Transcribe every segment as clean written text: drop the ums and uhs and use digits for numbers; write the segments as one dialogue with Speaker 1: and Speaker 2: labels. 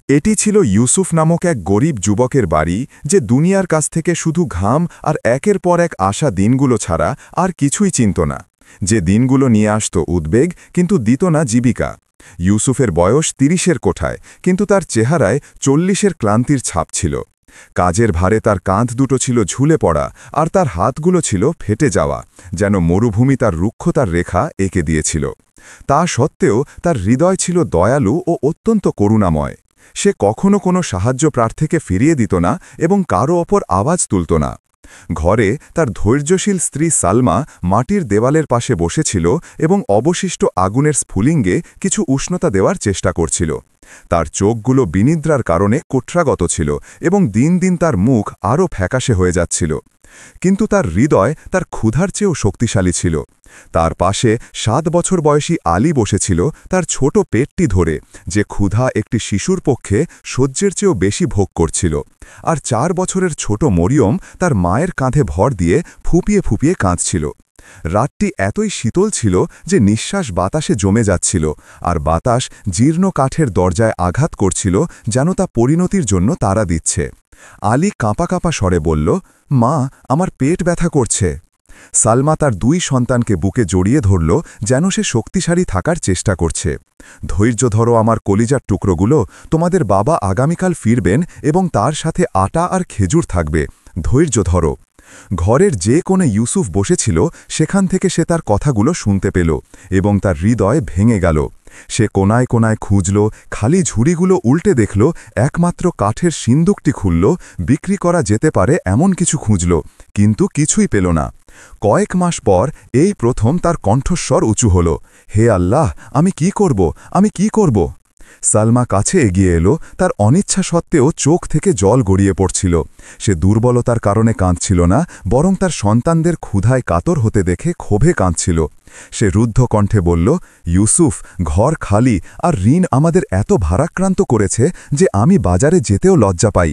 Speaker 1: এটি ছিল ইউসুফ নামক এক গরিব যুবকের বাড়ি, যে দুনিয়ার কাছ থেকে শুধু ঘাম আর একের পর এক আসা দিনগুলো ছাড়া আর কিছুই চিনত না। যে দিনগুলো নিয়ে আসত উদ্বেগ, কিন্তু দিত না জীবিকা। ইউসুফের বয়স ৩০-এর কোঠায়, কিন্তু তার চেহারায় ৪০-এর ক্লান্তির ছাপ ছিল। কাজের ভারে তার কাঁধ দুটো ছিল ঝুলে পড়া, আর তার হাতগুলো ছিল ফেটে যাওয়া, যেন মরুভূমি তার রুক্ষতার রেখা এঁকে দিয়েছিল। তা সত্ত্বেও তার হৃদয় ছিল দয়ালু ও অত্যন্ত করুণাময়। সে কখনো কোনো সাহায্য প্রার্থীকে ফিরিয়ে দিত না এবং কারো ওপর আওয়াজ তুলত না। ঘরে তার ধৈর্যশীল স্ত্রী সালমা মাটির দেওয়ালের পাশে বসেছিল এবং অবশিষ্ট আগুনের স্ফুলিঙ্গে কিছু উষ্ণতা দেওয়ার চেষ্টা করছিল। তার চোখগুলো বিনিদ্রার কারণে কোঠরাগত ছিল এবং দিন দিন তার মুখ আরও ফ্যাকাশে হয়ে যাচ্ছিল। কিন্তু তার হৃদয় তার ক্ষুধার চেয়েও শক্তিশালী ছিল। তার পাশে ৭ বছর বয়সী আলী বসেছিল, তার ছোট পেটটি ধরে, যে ক্ষুধা একটি শিশুর পক্ষে সহ্যের চেয়েও বেশি ভোগ করছিল। আর ৪ বছরের ছোট মরিয়ম তার মায়ের কাঁধে ভর দিয়ে ফুপিয়ে ফুপিয়ে কাঁদছিল। রাতটি এতই শীতল ছিল যে নিঃশ্বাস বাতাসে জমে যাচ্ছিল, আর বাতাস জীর্ণ কাঠের দরজায় আঘাত করছিল, যেন তা পরিণতির জন্য তাড়া দিচ্ছে। আলী কাঁপা কাঁপা স্বরে বলল, মা, আমার পেট ব্যথা করছে। সালমা তার ২ সন্তানকে বুকে জড়িয়ে ধরল, যেন সে শক্তিশালী থাকার চেষ্টা করছে। ধৈর্য ধরো আমার কলিজার টুকরোগুলো, তোমাদের বাবা আগামীকাল ফিরবেন এবং তার সাথে আটা আর খেজুর থাকবে। ধৈর্য ধরো। ঘরের যে কোণে ইউসুফ বসেছিল, সেখান থেকে সে তার কথাগুলো শুনতে পেল এবং তার হৃদয় ভেঙে গেল। সে কোনায় কোনায় খুঁজল, খালি ঝুড়িগুলো উল্টে দেখল, একমাত্র কাঠের সিন্দুকটি খুলল, বিক্রি করা যেতে পারে এমন কিছু খুঁজল, কিন্তু কিছুই পেল না। কয়েক মাস পর এই প্রথম তার কণ্ঠস্বর উঁচু হল, হে আল্লাহ, আমি কি করব, আমি কি করব? সালমা কাছে এগিয়ে এলো, তার অনিচ্ছা সত্ত্বেও চোখ থেকে জল গড়িয়ে পড়ছিল। সে দুর্বলতার কারণে কাঁদছিল না, বরং তার সন্তানদের ক্ষুধায় কাতর হতে দেখে ক্ষোভে কাঁদছিল। সে রুদ্ধ কণ্ঠে বলল, ইউসুফ, ঘর খালি, আর ঋণ আমাদের এত ভারাক্রান্ত করেছে যে আমি বাজারে যেতেও লজ্জা পাই।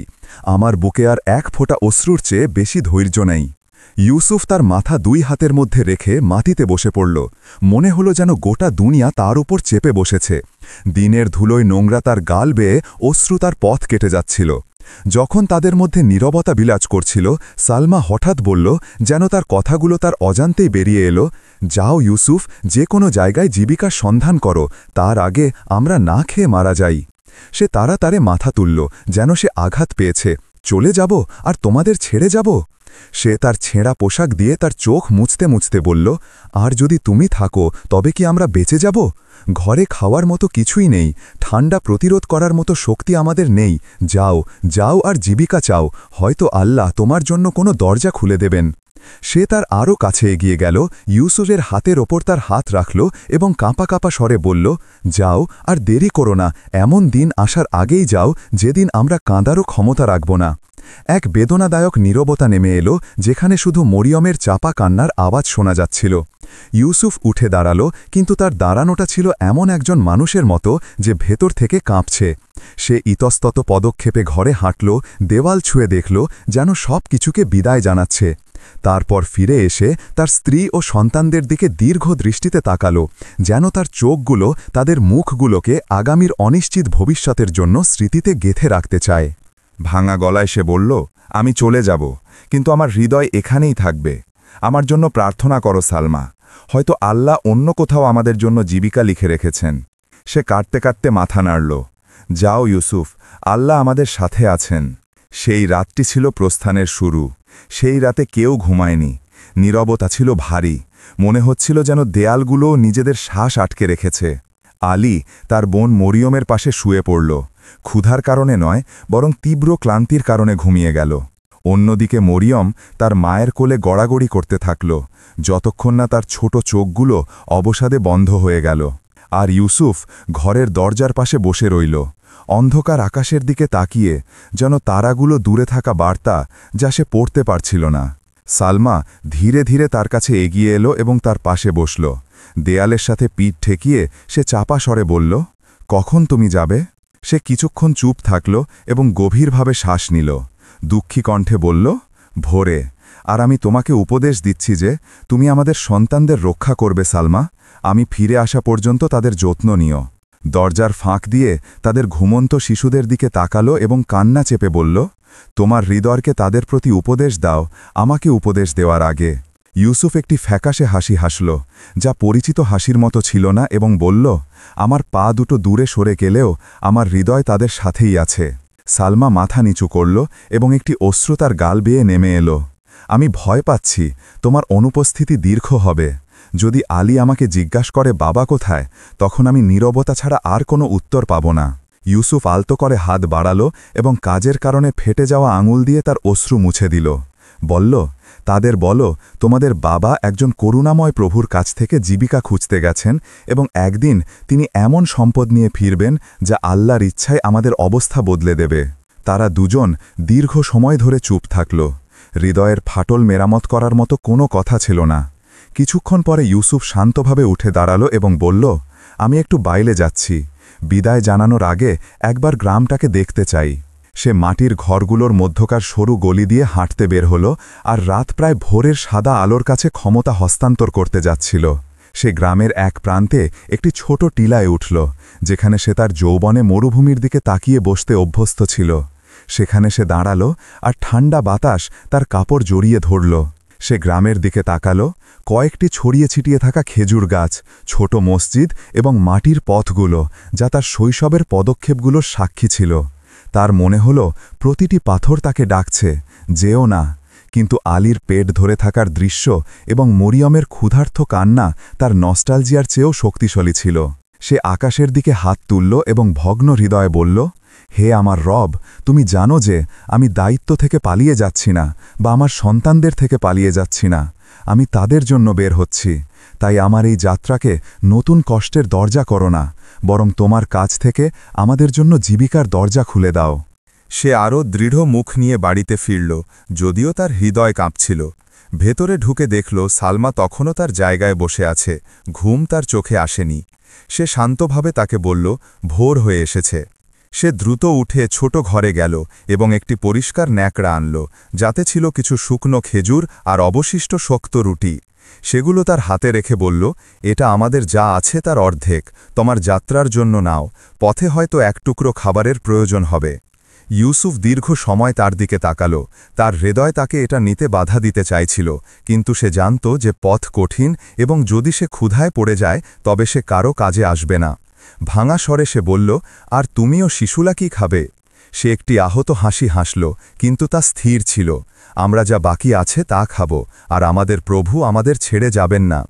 Speaker 1: আমার বুকে আর এক ফোঁটা অশ্রুর চেয়ে বেশি ধৈর্য নেই। ইউসুফ তার মাথা ২ হাতের মধ্যে রেখে মাটিতে বসে পড়ল। মনে হলো যেন গোটা দুনিয়া তার উপর চেপে বসেছে। দিনের ধুলোয় নোংরা তার গাল বেয়ে অশ্রু তার পথ কেটে যাচ্ছিল। যখন তাদের মধ্যে নীরবতা বিরাজ করছিল, সালমা হঠাৎ বলল, যেন তার কথাগুলো তার অজান্তেই বেরিয়ে এলো, যাও ইউসুফ, যে কোনো জায়গায় জীবিকার সন্ধান করো, তার আগে আমরা না খেয়ে মারা যাই। সে তাড়াতাড়ি মাথা তুলল, যেন সে আঘাত পেয়েছে। চলে যাব আর তোমাদের ছেড়ে যাব? সে তার ছেঁড়া পোশাক দিয়ে তার চোখ মুছতে মুছতে বলল, আর যদি তুমি থাকো তবে কি আমরা বেঁচে যাব? ঘরে খাওয়ার মতো কিছুই নেই, ঠান্ডা প্রতিরোধ করার মতো শক্তি আমাদের নেই। যাও, যাও আর জীবিকা চাও, হয়তো আল্লাহ তোমার জন্য কোনো দরজা খুলে দেবেন। সে তার আরও কাছে এগিয়ে গেল, ইউসুফের হাতের ওপর তার হাত রাখল এবং কাঁপা কাঁপা স্বরে বলল, যাও আর দেরি করো না, এমন দিন আসার আগেই যাও যেদিন আমরা কাঁদারও ক্ষমতা রাখব না। এক বেদনাদায়ক নীরবতা নেমে এলো, যেখানে শুধু মরিয়মের চাপা কান্নার আওয়াজ শোনা যাচ্ছিল। ইউসুফ উঠে দাঁড়ালো, কিন্তু তার দাঁড়ানোটা ছিল এমন একজন মানুষের মতো যে ভেতর থেকে কাঁপছে। সে ইতস্তত পদক্ষেপে ঘরে হাঁটল, দেওয়াল ছুঁয়ে দেখল, যেন সব কিছুকে বিদায় জানাচ্ছে। তারপর ফিরে এসে তার স্ত্রী ও সন্তানদের দিকে দীর্ঘ দৃষ্টিতে তাকালো, যেন তার চোখগুলো তাদের মুখগুলোকে আগামীর অনিশ্চিত ভবিষ্যতের জন্য স্মৃতিতে গেঁথে রাখতে চায়। ভাঙা গলায় সে বলল, আমি চলে যাব, কিন্তু আমার হৃদয় এখানেই থাকবে। আমার জন্য প্রার্থনা করো সালমা, হয়তো আল্লাহ অন্য কোথাও আমাদের জন্য জীবিকা লিখে রেখেছেন। সে কাঁদতে কাঁদতে মাথা নাড়ল। যাও ইউসুফ, আল্লাহ আমাদের সাথে আছেন। সেই রাতটি ছিল প্রস্থানের শুরু। সেই রাতে কেউ ঘুমায়নি। নীরবতা ছিল ভারী, মনে হচ্ছিল যেন দেয়ালগুলো নিজেদের শ্বাস আটকে রেখেছে। আলী তার বোন মরিয়মের পাশে শুয়ে পড়ল। ক্ষুধার কারণে নয়, বরং তীব্র ক্লান্তির কারণে ঘুমিয়ে গেল। অন্যদিকে মরিয়ম তার মায়ের কোলে গড়াগড়ি করতে থাকল, যতক্ষণ না তার ছোট চোখগুলো অবসাদে বন্ধ হয়ে গেল। আর ইউসুফ ঘরের দরজার পাশে বসে রইল, অন্ধকার আকাশের দিকে তাকিয়ে, যেন তারাগুলো দূরে থাকা বার্তা যা সে পড়তে পারছিল না। সালমা ধীরে ধীরে তার কাছে এগিয়ে এলো এবং তার পাশে বসল। দেয়ালের সাথে পিঠ ঠেকিয়ে সে চাপা স্বরে বলল, কখন তুমি যাবে? সে কিছুক্ষণ চুপ থাকল এবং গভীরভাবে শ্বাস নিল। দুঃখী কণ্ঠে বলল, ভোরে। আর আমি তোমাকে উপদেশ দিচ্ছি যে তুমি আমাদের সন্তানদের রক্ষা করবে সালমা। আমি ফিরে আসা পর্যন্ত তাদের যত্ন নিও। দরজার ফাঁক দিয়ে তাদের ঘুমন্ত শিশুদের দিকে তাকালো এবং কান্না চেপে বলল, তোমার হৃদয়কে তাদের প্রতি উপদেশ দাও আমাকে উপদেশ দেওয়ার আগে। ইউসুফ একটি ফ্যাকাশে হাসি হাসল, যা পরিচিত হাসির মতো ছিল না, এবং বলল, আমার পা দুটো দূরে সরে গেলেও আমার হৃদয় তাদের সাথেই আছে। সালমা মাথা নিচু করল এবং একটি অশ্রু তার গাল বেয়ে নেমে এলো। আমি ভয় পাচ্ছি তোমার অনুপস্থিতি দীর্ঘ হবে। যদি আলী আমাকে জিজ্ঞাসা করে বাবা কোথায়, তখন আমি নীরবতা ছাড়া আর কোনো উত্তর পাব না। ইউসুফ আলতো করে হাত বাড়ালো এবং কাজের কারণে ফেটে যাওয়া আঙুল দিয়ে তার অশ্রু মুছে দিল। বলল, তাদের বলো তোমাদের বাবা একজন করুণাময় প্রভুর কাছ থেকে জীবিকা খুঁজতে গেছেন এবং একদিন তিনি এমন সম্পদ নিয়ে ফিরবেন যা আল্লাহর ইচ্ছায় আমাদের অবস্থা বদলে দেবে। তারা দুজন দীর্ঘ সময় ধরে চুপ থাকল। হৃদয়ের ফাটল মেরামত করার মতো কোনো কথা ছিল না। কিছুক্ষণ পরে ইউসুফ শান্তভাবে উঠে দাঁড়ালো এবং বলল, আমি একটু বাইরে যাচ্ছি। বিদায় জানানোর আগে একবার গ্রামটাকে দেখতে চাই। সে মাটির ঘরগুলোর মধ্যকার সরু গলি দিয়ে হাঁটতে বের হল, আর রাত প্রায় ভোরের সাদা আলোর কাছে ক্ষমতা হস্তান্তর করতে যাচ্ছিল। সে গ্রামের এক প্রান্তে একটি ছোট টিলায় উঠল, যেখানে সে তার যৌবনে মরুভূমির দিকে তাকিয়ে বসতে অভ্যস্ত ছিল। সেখানে সে দাঁড়াল, আর ঠান্ডা বাতাস তার কাপড় জড়িয়ে ধরল। সে গ্রামের দিকে তাকালো। কয়েকটি ছড়িয়ে ছিটিয়ে থাকা খেজুর গাছ, ছোট মসজিদ এবং মাটির পথগুলো, যা তার শৈশবের পদক্ষেপগুলোর সাক্ষী ছিল। তার মনে হল প্রতিটি পাথর তাকে ডাকছে, যেও না। কিন্তু আলীর পেট ধরে থাকার দৃশ্য এবং মরিয়মের ক্ষুধার্ত কান্না তার নস্টালজিয়ার চেয়েও শক্তিশালী ছিল। সে আকাশের দিকে হাত তুলল এবং ভগ্ন হৃদয়ে বলল, হে আমার রব, তুমি জানো যে আমি দায়িত্ব থেকে পালিয়ে যাচ্ছি না, বা আমার সন্তানদের থেকে পালিয়ে যাচ্ছি না। আমি তাদের জন্য বের হচ্ছি। তাই আমার এই যাত্রাকে নতুন কষ্টের দরজা করো না, বরং তোমার কাছ থেকে আমাদের জন্য জীবিকার দরজা খুলে দাও। সে আরও দৃঢ় মুখ নিয়ে বাড়িতে ফিরল, যদিও তার হৃদয় কাঁপছিল। ভেতরে ঢুকে দেখল সালমা তখনও তার জায়গায় বসে আছে, ঘুম তার চোখে আসেনি। সে শান্তভাবে তাকে বলল, ভোর হয়ে এসেছে। সে দ্রুত উঠে ছোট ঘরে গেল এবং একটি পরিষ্কার ন্যাকড়া আনল, যাতে ছিল কিছু শুকনো খেজুর আর অবশিষ্ট শক্ত রুটি। সেগুলো তার হাতে রেখে বলল, এটা আমাদের যা আছে তার অর্ধেক, তোমার যাত্রার জন্য নাও। পথে হয়তো এক টুকরো খাবারের প্রয়োজন হবে। ইউসুফ দীর্ঘ সময় তার দিকে তাকালো। তার হৃদয় তাকে এটা নিতে বাধা দিতে চাইছিল, কিন্তু সে জানত যে পথ কঠিন এবং যদি সে ক্ষুধায় পড়ে যায় তবে সে কারো কাজে আসবে না। ভাঙা স্বরে সে বলল, আর তুমিও শিশুলা কি খাবে? সে একটি আহত হাসি হাসল, কিন্তু তা স্থির ছিল। আমরা যা বাকি আছে তা খাব, আর আমাদের প্রভু আমাদের ছেড়ে যাবেন না।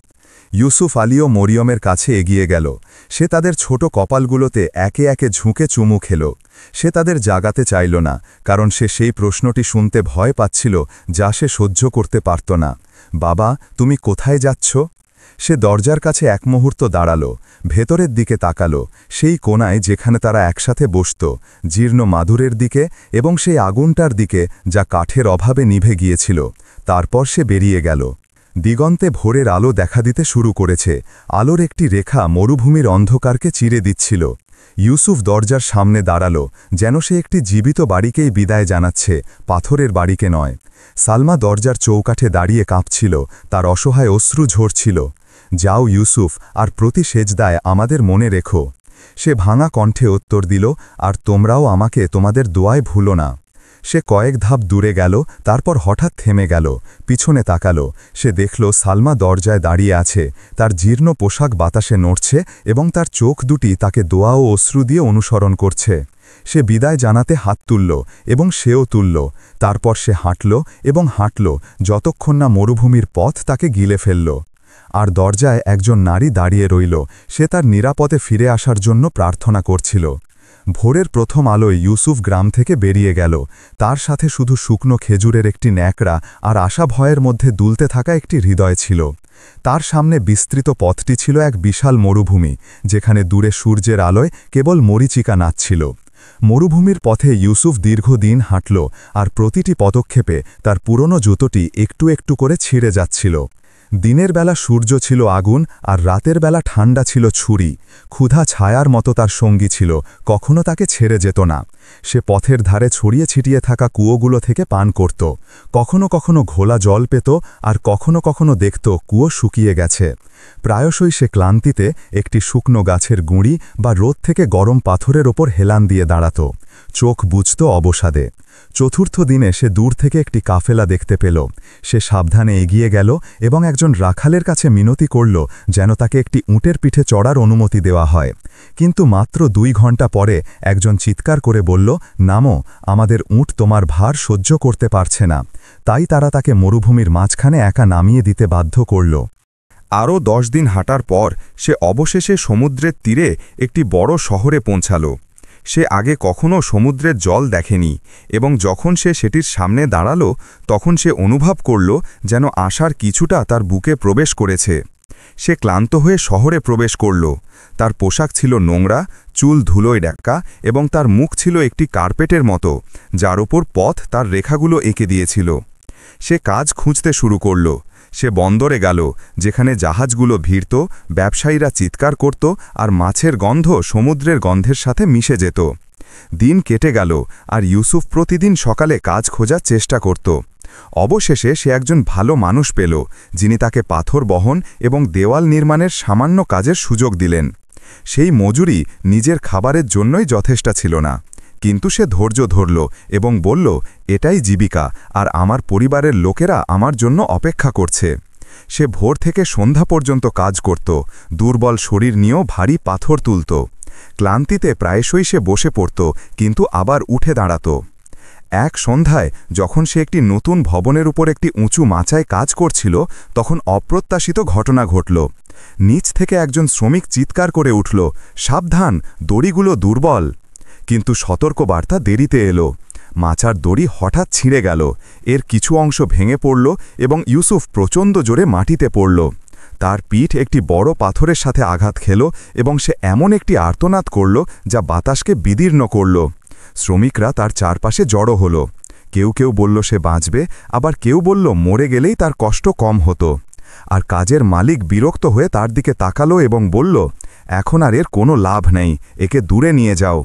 Speaker 1: ইউসুফ আলীও মরিয়মের কাছে এগিয়ে গেল। সে তাদের ছোট কপালগুলোতে একে একে ঝুঁকে চুমু খেল। সে তাদের জাগাতে চাইল না, কারণ সে সেই প্রশ্নটি শুনতে ভয় পাচ্ছিল যা সে সহ্য করতে পারত না। বাবা, তুমি কোথায় যাচ্ছ? সে দরজার কাছে এক মুহূর্ত দাঁড়াল, ভেতরের দিকে তাকালো, সেই কোণায় যেখানে তারা একসাথে বসত, জীর্ণ মাদুরের দিকে এবং সেই আগুনটার দিকে যা কাঠের অভাবে নিভে গিয়েছিল। তারপর সে বেরিয়ে গেল। দিগন্তে ভোরের আলো দেখা দিতে শুরু করেছে। আলোর একটি রেখা মরুভূমির অন্ধকারকে চিরে দিচ্ছিল। ইউসুফ দরজার সামনে দাঁড়াল, যেন সে একটি জীবিত বাড়িকেই বিদায় জানাচ্ছে, পাথরের বাড়িকে নয়। সালমা দরজার চৌকাঠে দাঁড়িয়ে কাঁপছিল, তার অসহায় অশ্রু ঝরছিল। যাও ইউসুফ, আর প্রতি সেজদায় আমাদের মনে রেখো। সে ভাঙা কণ্ঠে উত্তর দিল, আর তোমরাও আমাকে তোমাদের দোয়ায় ভুলো না। সে কয়েক ধাপ দূরে গেল, তারপর হঠাৎ থেমে গেল, পিছনে তাকাল। সে দেখল সালমা দরজায় দাঁড়িয়ে আছে, তার জীর্ণ পোশাক বাতাসে নড়ছে এবং তার চোখ দুটি তাকে দোয়া ও অশ্রু দিয়ে অনুসরণ করছে। সে বিদায় জানাতে হাত তুলল এবং সেও তুলল। তারপর সে হাঁটল এবং হাঁটল, যতক্ষণ না মরুভূমির পথ তাকে গিলে ফেলল। আর দরজায় একজন নারী দাঁড়িয়ে রইল। সে তার নিরাপদে ফিরে আসার জন্য প্রার্থনা করছিল। ভোরের প্রথম আলোয় ইউসুফ গ্রাম থেকে বেরিয়ে গেল। তার সাথে শুধু শুকনো খেজুরের একটি ন্যাকড়া আর আশা ভয়ের মধ্যে দুলতে থাকা একটি হৃদয় ছিল। তার সামনে বিস্তৃত পথটি ছিল এক বিশাল মরুভূমি, যেখানে দূরে সূর্যের আলোয় কেবল মরীচিকা নাচছিল। মরুভূমির পথে ইউসুফ দীর্ঘদিন হাঁটল, আর প্রতিটি পদক্ষেপে তার পুরনো জুতোটি একটু একটু করে ছিঁড়ে যাচ্ছিল। দিনের বেলা সূর্য ছিল আগুন আর রাতের বেলা ঠান্ডা ছিল ছুরি। ক্ষুধা ছায়ার মতো তার সঙ্গী ছিল, কখনো তাকে ছেড়ে যেত না। সে পথের ধারে ছড়িয়ে ছিটিয়ে থাকা কুয়োগুলো থেকে পান করত। কখনো কখনো ঘোলা জল পেত, আর কখনো কখনো দেখত কুয়ো শুকিয়ে গেছে। প্রায়শই সে ক্লান্তিতে একটি শুকনো গাছের গুঁড়ি বা রোদ থেকে গরম পাথরের ওপর হেলান দিয়ে দাঁড়াত। চোখ বুঝত অবসাদে। চতুর্থ দিনে সে দূর থেকে একটি কাফেলা দেখতে পেল। সে সাবধানে এগিয়ে গেল এবং একজন রাখালের কাছে মিনতি করল যেন তাকে একটি উটের পিঠে চড়ার অনুমতি দেওয়া হয়। কিন্তু মাত্র 2 ঘন্টা পরে একজন চিৎকার করে বলল, নামো, আমাদের উট তোমার ভার সহ্য করতে পারছে না। তাই তারা তাকে মরুভূমির মাঝখানে একা নামিয়ে দিতে বাধ্য করল।
Speaker 2: আরও 10 দিন হাঁটার পর সে অবশেষে সমুদ্রের তীরে একটি বড় শহরে পৌঁছাল। সে আগে কখনও সমুদ্রের জল দেখেনি এবং যখন সে সেটির সামনে দাঁড়াল তখন সে অনুভব করল যেন আশার কিছুটা তার বুকে প্রবেশ করেছে। সে ক্লান্ত হয়ে শহরে প্রবেশ করল। তার পোশাক ছিল নোংরা, চুল ধুলোয় ঢাকা এবং তার মুখ ছিল একটি কার্পেটের মতো, যার ওপর পথ তার রেখাগুলো এঁকে দিয়েছিল। সে কাজ খুঁজতে শুরু করল। সে বন্দরে গেল, যেখানে জাহাজগুলো ভিড়ত, ব্যবসায়ীরা চিৎকার করত আর মাছের গন্ধ সমুদ্রের গন্ধের সাথে মিশে যেত। দিন কেটে গেল আর ইউসুফ প্রতিদিন সকালে কাজ খোঁজার চেষ্টা করত। অবশেষে সে একজন ভালো মানুষ পেল, যিনি তাকে পাথর বহন এবং দেওয়াল নির্মাণের সামান্য কাজের সুযোগ দিলেন। সেই মজুরি নিজের খাবারের জন্যই যথেষ্ট ছিল না, কিন্তু সে ধৈর্য ধরল এবং বলল, এটাই জীবিকা, আর আমার পরিবারের লোকেরা আমার জন্য অপেক্ষা করছে। সে ভোর থেকে সন্ধ্যা পর্যন্ত কাজ করত, দুর্বল শরীর নিয়েও ভারী পাথর তুলত। ক্লান্তিতে প্রায়শই সে বসে পড়ত, কিন্তু আবার উঠে দাঁড়াত। এক সন্ধ্যায় যখন সে একটি নতুন ভবনের উপর একটি উঁচু মাচায় কাজ করছিল, তখন অপ্রত্যাশিত ঘটনা ঘটল। নিচ থেকে একজন শ্রমিক চিৎকার করে উঠল, সাবধান, দড়িগুলো দুর্বল। কিন্তু সতর্কবার্তা দেরিতে এলো। মাচার দড়ি হঠাৎ ছিঁড়ে গেল, এর কিছু অংশ ভেঙে পড়ল এবং ইউসুফ প্রচণ্ড জোরে মাটিতে পড়ল। তার পিঠ একটি বড় পাথরের সাথে আঘাত খেল এবং সে এমন একটি আর্তনাদ করল যা বাতাসকে বিদীর্ণ করল। শ্রমিকরা তার চারপাশে জড়ো হল। কেউ কেউ বলল সে বাঁচবে, আবার কেউ বলল মরে গেলেই তার কষ্ট কম হতো। আর কাজের মালিক বিরক্ত হয়ে তার দিকে তাকালো এবং বলল, এখন আর এর কোনো লাভ নেই, একে দূরে নিয়ে যাও।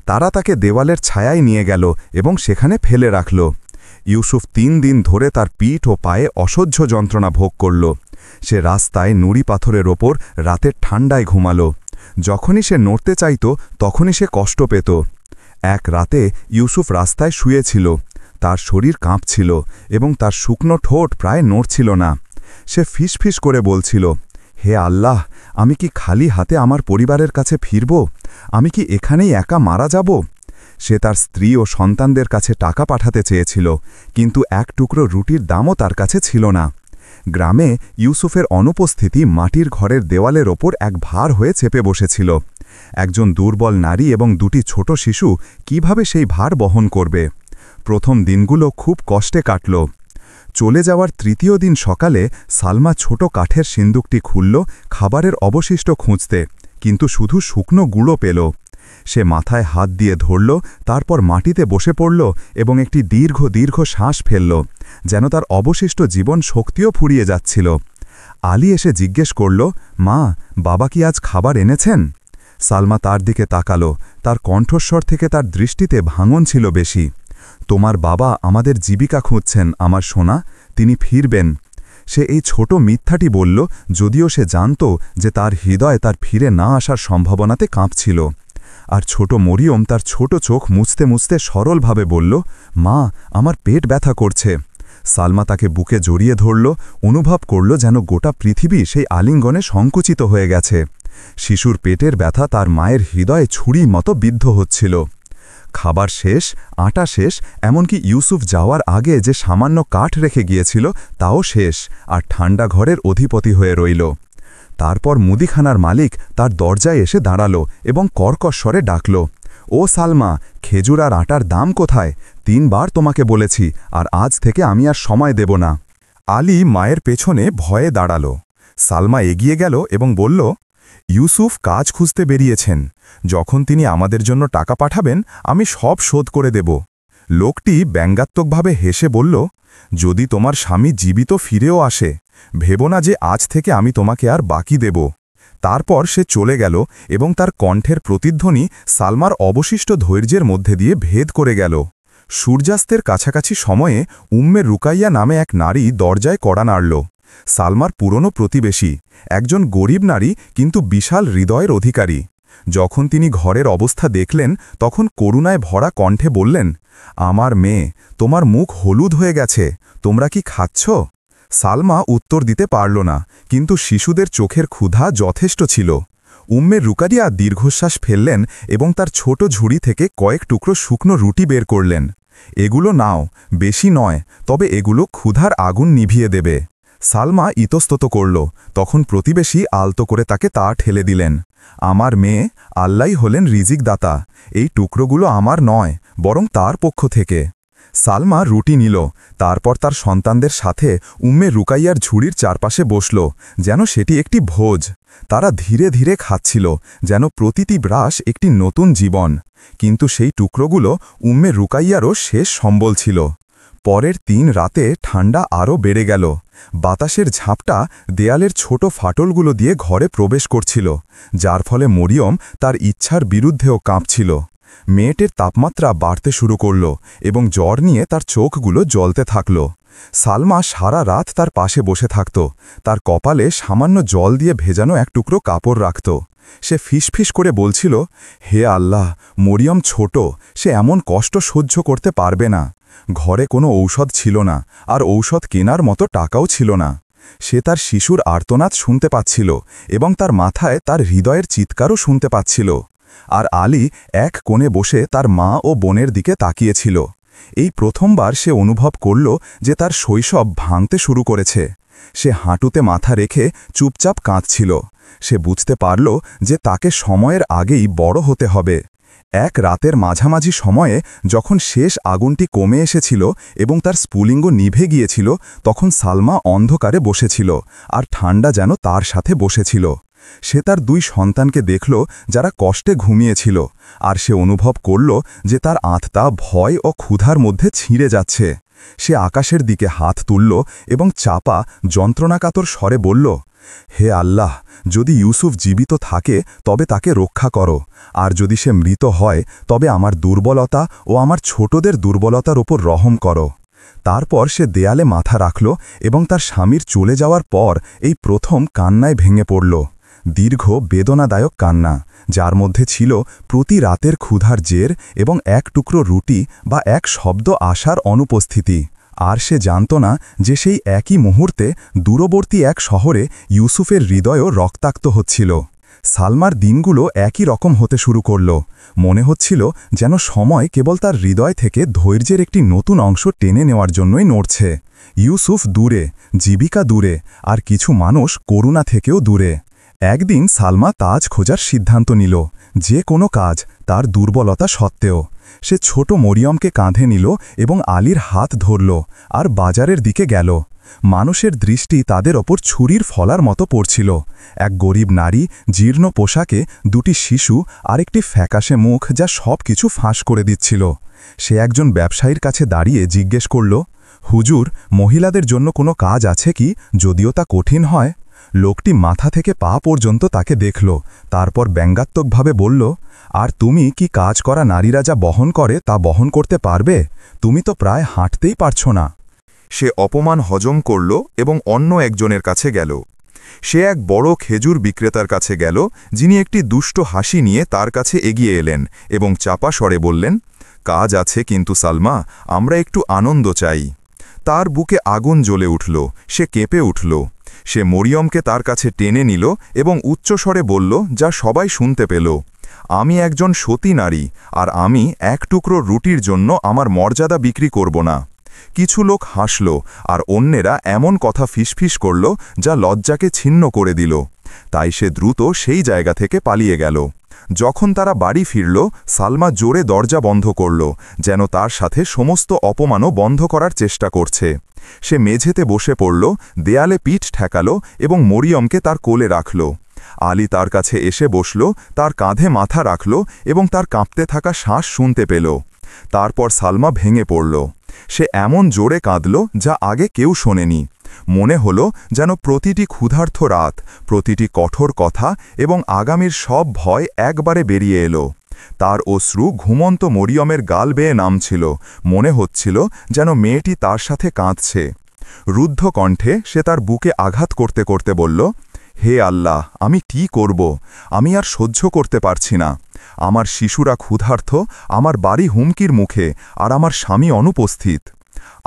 Speaker 2: তারা তাকে দেওয়ালের ছায়ায় নিয়ে গেল এবং সেখানে ফেলে রাখল। ইউসুফ 3 দিন ধরে তার পিঠ ও পায়ে অসহ্য যন্ত্রণা ভোগ করল। সে রাস্তায় নুড়ি পাথরের ওপর রাতের ঠান্ডায় ঘুমাল। যখনই সে নড়তে চাইত তখনই সে কষ্ট পেত। এক রাতে ইউসুফ রাস্তায় শুয়েছিল। তার শরীর কাঁপছিল এবং তার শুকনো ঠোঁট প্রায় নড়ছিল না। সে ফিসফিস করে বলছিল, হে আল্লাহ, আমি কি খালি হাতে আমার পরিবারের কাছে ফিরব? আমি কি এখানেই একা মারা যাব? সে তার স্ত্রী ও সন্তানদের কাছে টাকা পাঠাতে চেয়েছিল, কিন্তু এক টুকরো রুটির দামও তার কাছে ছিল না। গ্রামে ইউসুফের অনুপস্থিতি মাটির ঘরের দেওয়ালের ওপর এক ভার হয়ে চেপে বসেছিল। একজন দুর্বল নারী এবং 2টি ছোট শিশু কিভাবে সেই ভার বহন করবে? প্রথম দিনগুলো খুব কষ্টে কাটল। চলে যাওয়ার 3য় দিন সকালে সালমা ছোট কাঠের সিন্দুকটি খুলল খাবারের অবশিষ্ট খুঁজতে, কিন্তু শুধু শুকনো গুঁড়ো পেল। সে মাথায় হাত দিয়ে ধরল, তারপর মাটিতে বসে পড়ল এবং একটি দীর্ঘ দীর্ঘ শ্বাস ফেলল, যেন তার অবশিষ্ট জীবন শক্তিও ফুরিয়ে যাচ্ছিল। আলী এসে জিজ্ঞেস করল, মা, বাবা কি আজ খাবার এনেছেন? সালমা তার দিকে তাকাল। তার কণ্ঠস্বর থেকে তার দৃষ্টিতে ভাঙন ছিল বেশি। তোমার বাবা আমাদের জীবিকা খুঁজছেন আমার সোনা, তিনি ফিরবেন। সে এই ছোট মিথ্যাটি বলল, যদিও সে জানত যে তার হৃদয় তার ফিরে না আসার সম্ভাবনাতে কাঁপছিল। আর ছোট মরিয়ম তার ছোট চোখ মুছতে মুছতে সরলভাবে বলল, মা, আমার পেট ব্যথা করছে। সালমা তাকে বুকে জড়িয়ে ধরল, অনুভব করল যেন গোটা পৃথিবী সেই আলিঙ্গনে সংকুচিত হয়ে গেছে। শিশুর পেটের ব্যথা তার মায়ের হৃদয়ে ছুরির মতো বিদ্ধ হচ্ছিল। খাবার শেষ, আটা শেষ, এমনকি ইউসুফ যাওয়ার আগে যে সামান্য কাঠ রেখে গিয়েছিল তাও শেষ, আর ঠান্ডা ঘরের অধিপতি হয়ে রইল। তারপর মুদিখানার মালিক তার দরজায় এসে দাঁড়াল এবং কর্কশ স্বরে ডাকল, ও সালমা, খেজুর আর আটার দাম কোথায়? 3 বার তোমাকে বলেছি, আর আজ থেকে আমি আর সময় দেব না। আলী মায়ের পেছনে ভয়ে দাঁড়াল। সালমা এগিয়ে গেল এবং বলল, ইউসুফ কাজ খুঁজতে বেরিয়েছেন। যখন তিনি আমাদের জন্য টাকা পাঠাবেন আমি সব শোধ করে দেব।
Speaker 1: লোকটি ব্যঙ্গাত্মকভাবে হেসে বলল, যদি তোমার স্বামী জীবিত ফিরেও আসে, ভেবো না যে আজ থেকে আমি তোমাকে আর বাকি দেব। তারপর সে চলে গেল এবং তার কণ্ঠের প্রতিধ্বনি সালমার অবশিষ্ট ধৈর্যের মধ্যে দিয়ে ভেদ করে গেল। সূর্যাস্তের কাছাকাছি সময়ে উম্মে রুকাইয়া নামে এক নারী দরজায় কড়া নাড়ল। সালমার পুরনো প্রতিবেশী, একজন গরিব নারী কিন্তু বিশাল হৃদয়ের অধিকারী। যখন তিনি ঘরের অবস্থা দেখলেন তখন করুণায় ভরা কণ্ঠে বললেন, আমার মেয়ে, তোমার মুখ হলুদ হয়ে গেছে, তোমরা কি খাচ্ছ? সালমা উত্তর দিতে পারল না, কিন্তু শিশুদের চোখের ক্ষুধা যথেষ্ট ছিল। উম্মে রুকাইয়া দীর্ঘশ্বাস ফেললেন এবং তার ছোট ঝুড়ি থেকে কয়েক টুকরো শুকনো রুটি বের করলেন। এগুলো নাও, বেশি নয়, তবে এগুলো ক্ষুধার আগুন নিভিয়ে দেবে। সালমা ইতস্তত করল, তখন প্রতিবেশী আলতো করে তাকে তা ঠেলে দিলেন। আমার মেয়ে, আল্লাই হলেন রিজিক দাতা, এই টুকরোগুলো আমার নয়, বরং তার পক্ষ থেকে। সালমা রুটি নিল, তারপর তার সন্তানদের সাথে উম্মে রুকাইয়ার ঝুড়ির চারপাশে বসল, যেন সেটি একটি ভোজ। তারা ধীরে ধীরে খাচ্ছিল, যেন প্রতিটি ব্রাশ একটি নতুন জীবন। কিন্তু সেই টুকরোগুলো উম্মে রুকাইয়ারও শেষ সম্বল ছিল। পরের 3 রাতে ঠান্ডা আরও বেড়ে গেল। বাতাসের ঝাপটা দেয়ালের ছোট ফাটলগুলো দিয়ে ঘরে প্রবেশ করছিল, যার ফলে মরিয়ম তার ইচ্ছার বিরুদ্ধেও কাঁপছিল। মেয়েটির তাপমাত্রা বাড়তে শুরু করল এবং জ্বর নিয়ে তার চোখগুলো জ্বলতে থাকল। সালমা সারা রাত তার পাশে বসে থাকত, তার কপালে সামান্য জল দিয়ে ভেজানো এক টুকরো কাপড় রাখত। সে ফিসফিস করে বলছিল, হে আল্লাহ, মরিয়ম ছোট, সে এমন কষ্ট সহ্য করতে পারবে না। ঘরে কোনো ঔষধ ছিল না, আর ঔষধ কেনার মতো টাকাও ছিল না। সে তার শিশুর আর্তনাদ শুনতে পাচ্ছিল এবং তার মাথায় তার হৃদয়ের চিৎকারও শুনতে পাচ্ছিল। আর আলী এক কোণে বসে তার মা ও বোনের দিকে তাকিয়েছিল। এই প্রথমবার সে অনুভব করল যে তার শৈশব ভাঙতে শুরু করেছে। সে হাঁটুতে মাথা রেখে চুপচাপ কাঁদছিল। সে বুঝতে পারল যে তাকে সময়ের আগেই বড় হতে হবে। এক রাতের মাঝামাঝি সময়ে যখন শেষ আগুনটি কমে এসেছিল এবং তার স্ফুলিঙ্গ নিভে গিয়েছিল, তখন সালমা অন্ধকারে বসেছিল, আর ঠান্ডা যেন তার সাথে বসেছিল। সে তার 2 সন্তানকে দেখল যারা কষ্টে ঘুমিয়েছিল, আর সে অনুভব করল যে তার আত্মা ভয় ও ক্ষুধার মধ্যে ছিঁড়ে যাচ্ছে। সে আকাশের দিকে হাত তুলল এবং চাপা যন্ত্রণাকাতর স্বরে বলল, হে আল্লাহ, যদি ইউসুফ জীবিত থাকে তবে তাকে রক্ষা করো, আর যদি সে মৃত হয় তবে আমার দুর্বলতা ও আমার ছোটদের দুর্বলতার ওপর রহম করো। তারপর সে দেয়ালে মাথা রাখল এবং তার স্বামীর চলে যাওয়ার পর এই প্রথম কান্নায় ভেঙে পড়ল। দীর্ঘ বেদনাদায়ক কান্না, যার মধ্যে ছিল প্রতি রাতের ক্ষুধার জের এবং এক টুকরো রুটি বা এক শব্দ আশার অনুপস্থিতি। আর সে জানত না যে সেই একই মুহূর্তে দূরবর্তী এক শহরে ইউসুফের হৃদয়ও রক্তাক্ত হচ্ছিল। সালমার দিনগুলো একই রকম হতে শুরু করল। মনে হচ্ছিল যেন সময় কেবল তার হৃদয় থেকে ধৈর্যের একটি নতুন অংশ টেনে নেওয়ার জন্যই নড়ছে। ইউসুফ দূরে, জীবিকা দূরে, আর কিছু মানুষ করুণা থেকেও দূরে। একদিন সালমা তাজ খোঁজার সিদ্ধান্ত নিল, যে কোনো কাজ, তার দুর্বলতা সত্ত্বেও। সে ছোট মরিয়মকে কাঁধে নিল এবং আলীর হাত ধরল আর বাজারের দিকে গেল। মানুষের দৃষ্টি তাদের ওপর ছুরির ফলার মতো পড়ছিল। এক গরিব নারী, জীর্ণ পোশাকে, 2টি শিশু আর একটি ফ্যাকাশে মুখ যা সব কিছু ফাঁস করে দিচ্ছিল। সে একজন ব্যবসায়ীর কাছে দাঁড়িয়ে জিজ্ঞেস করল, হুজুর, মহিলাদের জন্য কোনো কাজ আছে কি, যদিও তা কঠিন হয়? লোকটি মাথা থেকে পা পর্যন্ত তাকে দেখল, তারপর ব্যঙ্গাত্মকভাবে বলল, আর তুমি কি কাজ করা নারীরা যা বহন করে তা বহন করতে পারবে? তুমি তো প্রায় হাঁটতেই পারছ না। সে অপমান হজম করল এবং অন্য একজনের কাছে গেল। সে এক বড় খেজুর বিক্রেতার কাছে গেল, যিনি একটি দুষ্ট হাসি নিয়ে তার কাছে এগিয়ে এলেন এবং চাপা স্বরে বললেন, কাজ আছে, কিন্তু সালমা, আমরা একটু আনন্দ চাই। তার বুকে আগুন জ্বলে উঠল, সে কেঁপে উঠল। সে মরিয়মকে তার কাছে টেনে নিল এবং উচ্চস্বরে বলল, যা সবাই শুনতে পেল, আমি একজন সতী নারী, আর আমি এক টুকরো রুটির জন্য আমার মর্যাদা বিক্রি করব না। কিছু লোক হাসল, আর অন্যেরা এমন কথা ফিসফিস করল যা লজ্জাকে ছিন্ন করে দিল। তাই সে দ্রুত সেই জায়গা থেকে পালিয়ে গেল। যখন তারা বাড়ি ফিরল, সালমা জোরে দরজা বন্ধ করল, যেন তার সাথে সমস্ত অপমানও বন্ধ করার চেষ্টা করছে। সে মেঝেতে বসে পড়ল, দেয়ালে পিঠ ঠেকাল এবং মরিয়মকে তার কোলে রাখল। আলী তার কাছে এসে বসল, তার কাঁধে মাথা রাখল এবং তার কাঁপতে থাকা শ্বাস শুনতে পেল। তারপর সালমা ভেঙে পড়ল। সে এমন জোরে কাঁদল যা আগে কেউ শোনেনি। মনে হল যেন প্রতিটি ক্ষুধার্ত রাত, প্রতিটি কঠোর কথা এবং আগামীর সব ভয় একবারে বেরিয়ে এলো। তার অশ্রু ঘুমন্ত মরিয়মের গাল বেয়ে নামছিল। মনে হচ্ছিল যেন মেয়েটি তার সাথে কাঁদছে। রুদ্ধ কণ্ঠে সে তার বুকে আঘাত করতে করতে বলল, হে আল্লাহ, আমি কি করব? আমি আর সহ্য করতে পারছি না। আমার শিশুরা ক্ষুধার্ত, আমার বাড়ি হুমকির মুখে, আর আমার স্বামী অনুপস্থিত।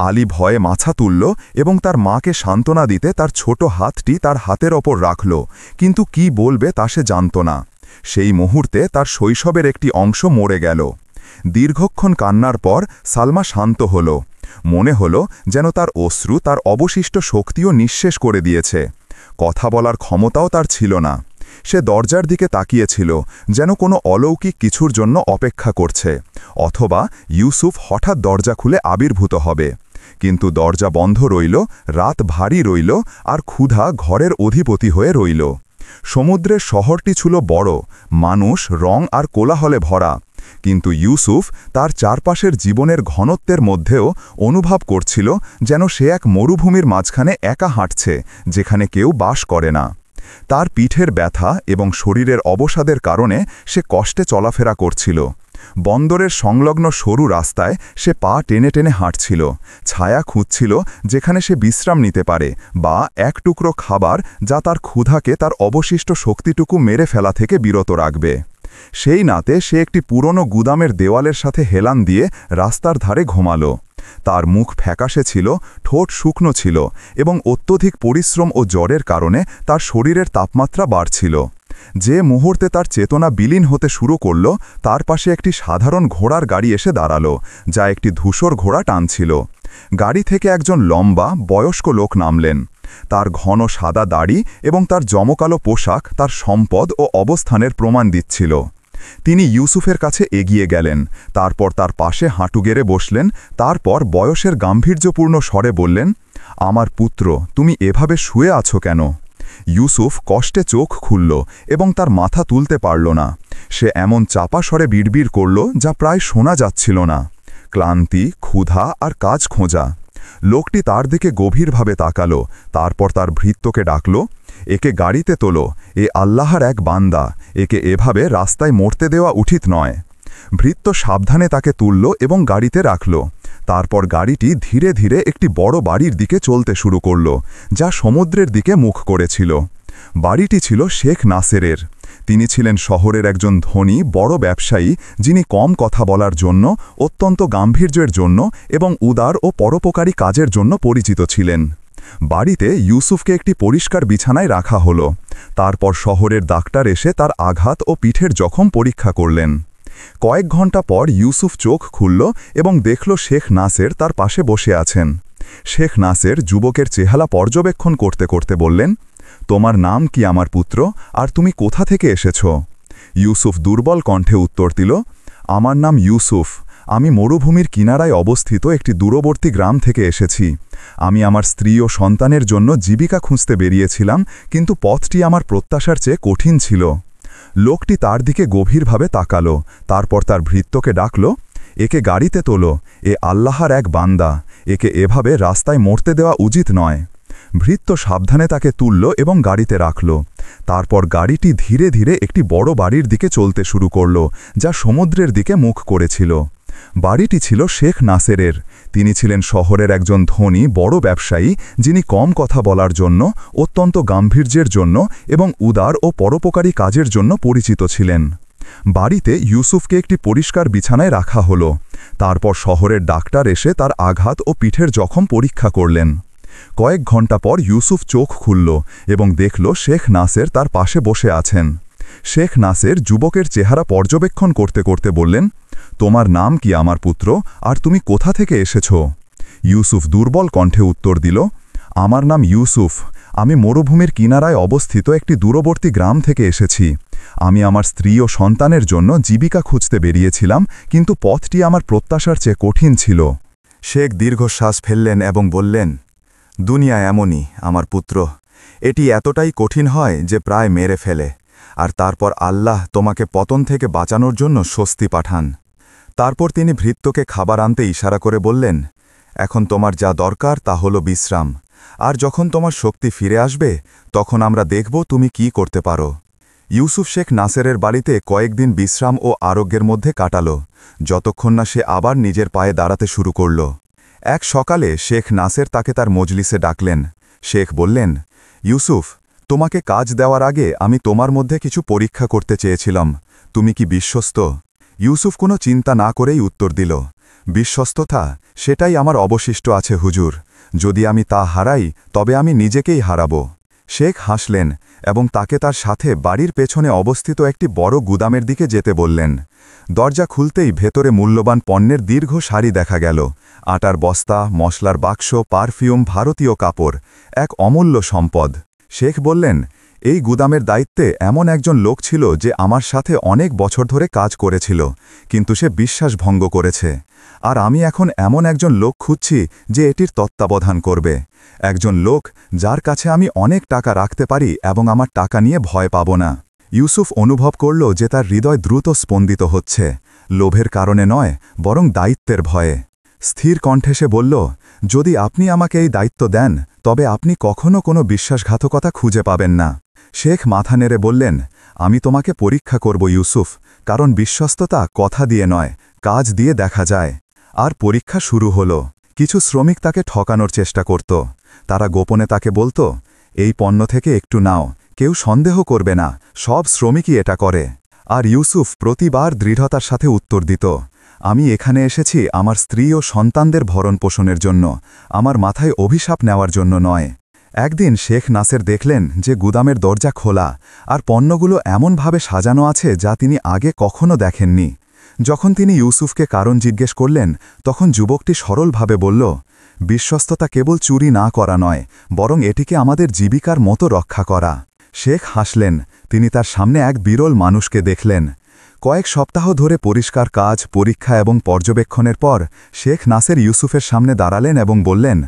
Speaker 1: আলী ভয়ে মাথা তুলল এবং তার মাকে সান্ত্বনা দিতে তার ছোট হাতটি তার হাতের ওপর রাখল, কিন্তু কি বলবে তা সে জানত না। সেই মুহূর্তে তার শৈশবের একটি অংশ মরে গেল। দীর্ঘক্ষণ কান্নার পর সালমা শান্ত হল। মনে হল যেন তার অশ্রু তার অবশিষ্ট শক্তিও নিঃশেষ করে দিয়েছে। কথা বলার ক্ষমতাও তার ছিল না। সে দরজার দিকে তাকিয়েছিল, যেন কোনো অলৌকিক কিছুর জন্য অপেক্ষা করছে, অথবা ইউসুফ হঠাৎ দরজা খুলে আবির্ভূত হবে। কিন্তু দরজা বন্ধ রইল, রাত ভারী রইল, আর ক্ষুধা ঘরের অধিপতি হয়ে রইল। সমুদ্রের শহরটি ছিল বড়, মানুষ, রং আর কোলাহলে ভরা। কিন্তু ইউসুফ তার চারপাশের জীবনের ঘনত্বের মধ্যেও অনুভব করছিল যেন সে এক মরুভূমির মাঝখানে একা হাঁটছে, যেখানে কেউ বাস করে না। তার পিঠের ব্যথা এবং শরীরের অবসাদের কারণে সে কষ্টে চলাফেরা করছিল। বন্দরের সংলগ্ন সরু রাস্তায় সে পা টেনে টেনে হাঁটছিল, ছায়া খুঁজছিল যেখানে সে বিশ্রাম নিতে পারে, বা এক টুকরো খাবার যা তার ক্ষুধাকে তার অবশিষ্ট শক্তিটুকু মেরে ফেলা থেকে বিরত রাখবে। সেই নাতে সে একটি পুরনো গুদামের দেওয়ালের সাথে হেলান দিয়ে রাস্তার ধারে ঘুমালো। তার মুখ ফ্যাকাশে ছিল, ঠোঁট শুকনো ছিল, এবং অত্যধিক পরিশ্রম ও জ্বরের কারণে তার শরীরের তাপমাত্রা বাড়ছিল। যে মুহূর্তে তার চেতনা বিলীন হতে শুরু করল, তার পাশে একটি সাধারণ ঘোড়ার গাড়ি এসে দাঁড়ালো, যা একটি ধূসর ঘোড়া টানছিল। গাড়ি থেকে একজন লম্বা, বয়স্ক লোক নামলেন। তার ঘন সাদা দাড়ি এবং তার জমকালো পোশাক তার সম্পদ ও অবস্থানের প্রমাণ দিচ্ছিল। তিনি ইউসুফের কাছে এগিয়ে গেলেন, তারপর তার পাশে হাঁটু গেড়ে বসলেন, তারপর বয়সের গাম্ভীর্যপূর্ণ স্বরে বললেন, আমার পুত্র, তুমি এভাবে শুয়ে আছো কেন? ইউসুফ কষ্টে চোখ খুলল এবং তার মাথা তুলতে পারল না। সে এমন চাপা স্বরে বিড়বিড় করল যা প্রায় শোনা যাচ্ছিল না। ক্লান্তি, ক্ষুধা আর কাজ খোঁজা। লোকটি তার দিকে গভীরভাবে তাকালো, তারপর তার ভৃত্যকে ডাকল, একে গাড়িতে তোলো, এ আল্লাহর এক বান্দা, একে এভাবে রাস্তায় মরতে দেওয়া উচিত নয়। ভৃত্য সাবধানে তাকে তুলল এবং গাড়িতে রাখল। তারপর গাড়িটি ধীরে ধীরে একটি বড় বাড়ির দিকে চলতে শুরু করল, যা সমুদ্রের দিকে মুখ করেছিল। বাড়িটি ছিল শেখ নাসেরের। তিনি ছিলেন শহরের একজন ধনী বড় ব্যবসায়ী, যিনি কম কথা বলার জন্য, অত্যন্ত গাম্ভীর্যের জন্য এবং উদার ও পরোপকারী কাজের জন্য পরিচিত ছিলেন। বাড়িতে ইউসুফকে একটি পরিষ্কার বিছানায় রাখা হলো। তারপর শহরের ডাক্তার এসে তার আঘাত ও পিঠের জখম পরীক্ষা করলেন। কয়েক ঘন্টা পর ইউসুফ চোখ খুলল এবং দেখল শেখ নাসের তার পাশে বসে আছেন। শেখ নাসের যুবকের চেহারা পর্যবেক্ষণ করতে করতে বললেন, তোমার নাম কি আমার পুত্র, আর তুমি কোথা থেকে এসেছ? ইউসুফ দুর্বল কণ্ঠে উত্তর দিল, আমার নাম ইউসুফ। আমি মরুভূমির কিনারায় অবস্থিত একটি দূরবর্তী গ্রাম থেকে এসেছি। আমি আমার স্ত্রী ও সন্তানের জন্য জীবিকা খুঁজতে বেরিয়েছিলাম, কিন্তু পথটি আমার প্রত্যাশার চেয়ে কঠিন ছিল। লোকটি তার দিকে গভীরভাবে তাকালো, তারপর তার ভৃত্যকে ডাকল, একে গাড়িতে তোলো, এ আল্লাহর এক বান্দা, একে এভাবে রাস্তায় মরতে দেওয়া উচিত নয়। ভৃত্য সাবধানে তাকে তুলল এবং গাড়িতে রাখল। তারপর গাড়িটি ধীরে ধীরে একটি বড় বাড়ির দিকে চলতে শুরু করল, যা সমুদ্রের দিকে মুখ করেছিল। বাড়িটি ছিল শেখ নাসেরের। তিনি ছিলেন শহরের একজন ধনী বড় ব্যবসায়ী, যিনি কম কথা বলার জন্য, অত্যন্ত গাম্ভীর্যের জন্য এবং উদার ও পরোপকারী কাজের জন্য পরিচিত ছিলেন। বাড়িতে ইউসুফকে একটি পরিষ্কার বিছানায় রাখা হলো। তারপর শহরের ডাক্তার এসে তার আঘাত ও পিঠের জখম পরীক্ষা করলেন। কয়েক ঘন্টা পর ইউসুফ চোখ খুলল এবং দেখল শেখ নাসের তার পাশে বসে আছেন। শেখ নাসের যুবকের চেহারা পর্যবেক্ষণ করতে করতে বললেন, তোমার নাম কি আমার পুত্র, আর তুমি কোথা থেকে এসেছ? ইউসুফ দুর্বল কণ্ঠে উত্তর দিল, আমার নাম ইউসুফ। আমি মরুভূমির কিনারায় অবস্থিত একটি দূরবর্তী গ্রাম থেকে এসেছি। আমি আমার স্ত্রী ও সন্তানের জন্য জীবিকা খুঁজতে বেরিয়েছিলাম, কিন্তু পথটি আমার প্রত্যাশার চেয়ে কঠিন ছিল।
Speaker 3: শেখ দীর্ঘশ্বাস ফেললেন এবং বললেন, দুনিয়া এমনই আমার পুত্র, এটি এতটাই কঠিন হয় যে প্রায় মেরে ফেলে, আর তারপর আল্লাহ তোমাকে পতন থেকে বাঁচানোর জন্য স্বস্তি পাঠান। তারপর তিনি ভৃত্যকে খাবার আনতে ইশারা করে বললেন, এখন তোমার যা দরকার তা হলো বিশ্রাম, আর যখন তোমার শক্তি ফিরে আসবে তখন আমরা দেখব তুমি কি করতে পারো। ইউসুফ শেখ নাসেরের বাড়িতে কয়েকদিন বিশ্রাম ও আরোগ্যের মধ্যে কাটাল, যতক্ষণ না সে আবার নিজের পায়ে দাঁড়াতে শুরু করল। এক সকালে শেখ নাসের তাকে তার মজলিসে ডাকলেন। শেখ বললেন, ইউসুফ, তোমাকে কাজ দেওয়ার আগে আমি তোমার মধ্যে কিছু পরীক্ষা করতে চেয়েছিলাম, তুমি কি বিশ্বস্ত? ইউসুফ কোনো চিন্তা না করেই উত্তর দিল, বিশ্বস্ততা, সেটাই আমার অবশিষ্ট আছে হুজুর, যদি আমি তা হারাই তবে আমি নিজেকেই হারাব। শেখ হাসলেন এবং তাকে তার সাথে বাড়ির পেছনে অবস্থিত একটি বড় গুদামের দিকে যেতে বললেন। দরজা খুলতেই ভেতরে মূল্যবান পণ্যের দীর্ঘ সারি দেখা গেল, আটার বস্তা, মশলার বাক্স, পারফিউম, ভারতীয় কাপড়, এক অমূল্য সম্পদ। শেখ বললেন, এই গুদামের দায়িত্বে এমন একজন লোক ছিল যে আমার সাথে অনেক বছর ধরে কাজ করেছিল, কিন্তু সে বিশ্বাস ভঙ্গ করেছে। আর আমি এখন এমন একজন লোক খুঁজছি যে এটির তত্ত্বাবধান করবে, একজন লোক যার কাছে আমি অনেক টাকা রাখতে পারি এবং আমার টাকা নিয়ে ভয় পাব না। ইউসুফ অনুভব করল যে তার হৃদয় দ্রুত স্পন্দিত হচ্ছে, লোভের কারণে নয়, বরং দায়িত্বের ভয়ে। স্থির কণ্ঠে সে বলল, যদি আপনি আমাকে এই দায়িত্ব দেন তবে আপনি কখনো কোনো বিশ্বাসঘাতকতা খুঁজে পাবেন না। শেখ মাথা নেড়ে বললেন, আমি তোমাকে পরীক্ষা করব ইউসুফ, কারণ বিশ্বস্ততা কথা দিয়ে নয়, কাজ দিয়ে দেখা যায়। আর পরীক্ষা শুরু হল। কিছু শ্রমিক তাকে ঠকানোর চেষ্টা করত। তারা গোপনে তাকে বলত, এই পণ্য থেকে একটু নাও, কেউ সন্দেহ করবে না, সব শ্রমিকই এটা করে। আর ইউসুফ প্রতিবার দৃঢ়তার সাথে উত্তর দিত, আমি এখানে এসেছি আমার স্ত্রী ও সন্তানদের ভরণ পোষণের জন্য, আমার মাথায় অভিশাপ নেওয়ার জন্য নয়। একদিন শেখ নাসের দেখলেন যে গুদামের দরজা খোলা, আর পণ্যগুলো এমনভাবে সাজানো আছে যা তিনি আগে কখনো দেখেননি। যখন তিনি ইউসুফকে কারণ জিজ্ঞেস করলেন, তখন যুবকটি সরলভাবে বলল, বিশ্বস্ততা কেবল চুরি না করা নয়, বরং এটিকে আমাদের জীবিকার মতো রক্ষা করা। শেখ হাসলেন, তিনি তার সামনে এক বিরল মানুষকে দেখলেন। কয়েক সপ্তাহ ধরে পরিষ্কার কাজ, পরীক্ষা এবং পর্যবেক্ষণের পর শেখ নাসের ইউসুফের সামনে দাঁড়ালেন এবং বললেন,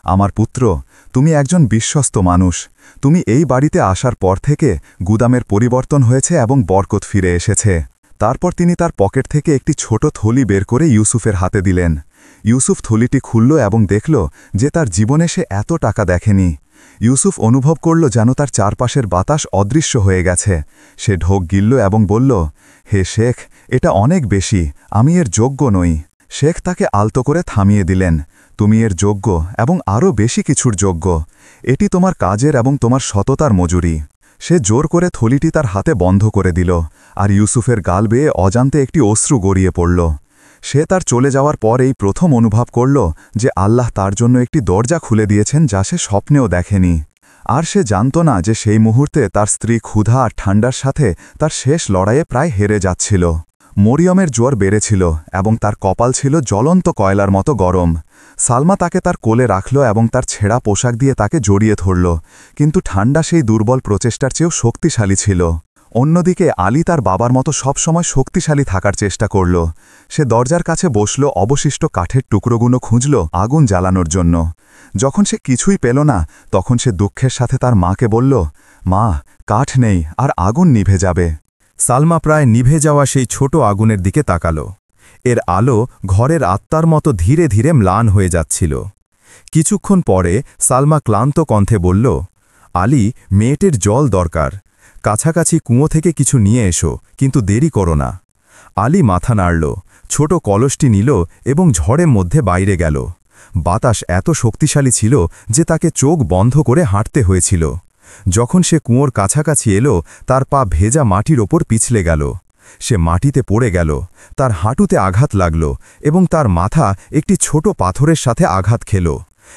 Speaker 3: আমার পুত্র, তুমি একজন বিশ্বস্ত মানুষ, তুমি এই বাড়িতে আসার পর থেকে গুদামের পরিবর্তন হয়েছে এবং বরকত ফিরে এসেছে। তারপর তিনি তার পকেট থেকে একটি ছোট থলি বের করে ইউসুফের হাতে দিলেন। ইউসুফ থলিটি খুলল এবং দেখল যে তার জীবনে সে এত টাকা দেখেনি। ইউসুফ অনুভব করল যেন তার চারপাশের বাতাস অদৃশ্য হয়ে গেছে। সে ঢোক গিলল এবং বলল, হে শেখ, এটা অনেক বেশি, আমি এর যোগ্য নই। শেখ তাকে আলতো করে থামিয়ে দিলেন, তুমি এর যোগ্য এবং আরও বেশি কিছুর যোগ্য, এটি তোমার কাজের এবং তোমার সততার মজুরি। সে জোর করে থলিটি তার হাতে বন্ধ করে দিল, আর ইউসুফের গাল বেয়ে অজান্তে একটি অশ্রু গড়িয়ে পড়ল। সে তার চলে যাওয়ার পর এই প্রথম অনুভব করল যে আল্লাহ তার জন্য একটি দরজা খুলে দিয়েছেন যা সে স্বপ্নেও দেখেনি। আর সে জানত না যে সেই মুহূর্তে তার স্ত্রী ক্ষুধা আর ঠান্ডার সাথে তার শেষ লড়াইয়ে প্রায় হেরে যাচ্ছিল। মরিয়মের জ্বর বেড়েছিল এবং তার কপাল ছিল জ্বলন্ত কয়লার মতো গরম। সালমা তাকে তার কোলে রাখল এবং তার ছেঁড়া পোশাক দিয়ে তাকে জড়িয়ে ধরল, কিন্তু ঠান্ডা সেই দুর্বল প্রচেষ্টার চেয়েও শক্তিশালী ছিল। অন্যদিকে আলী তার বাবার মতো সবসময় শক্তিশালী থাকার চেষ্টা করল। সে দরজার কাছে বসল, অবশিষ্ট কাঠের টুকরোগুলো খুঁজল আগুন জ্বালানোর জন্য। যখন সে কিছুই পেল না, তখন সে দুঃখের সাথে তার মাকে বলল, মা, কাঠ নেই আর আগুন নিভে যাবে।
Speaker 2: সালমা প্রায় নিভে যাওয়া সেই ছোট আগুনের দিকে তাকাল। এর আলো ঘরের আত্মার মতো ধীরে ধীরে ম্লান হয়ে যাচ্ছিল। কিছুক্ষণ পরে সালমা ক্লান্ত কণ্ঠে বলল, আলী, মেয়েটির জল দরকার, কাছাকাছি কুঁয়ো থেকে কিছু নিয়ে এসো, কিন্তু দেরি করো না। আলী মাথা নাড়ল, ছোট কলসটি নিল এবং ঝড়ের মধ্যে বাইরে গেল। বাতাস এত শক্তিশালী ছিল যে তাকে চোখ বন্ধ করে হাঁটতে হয়েছিল। যখন সে কুঁয়োর কাছাকাছি এলো, তার পা ভেজা মাটির ওপর পিছলে গেল। সে মাটিতে পড়ে গেল, তার হাঁটুতে আঘাত লাগল এবং তার মাথা একটি ছোট পাথরের সাথে আঘাত খেল।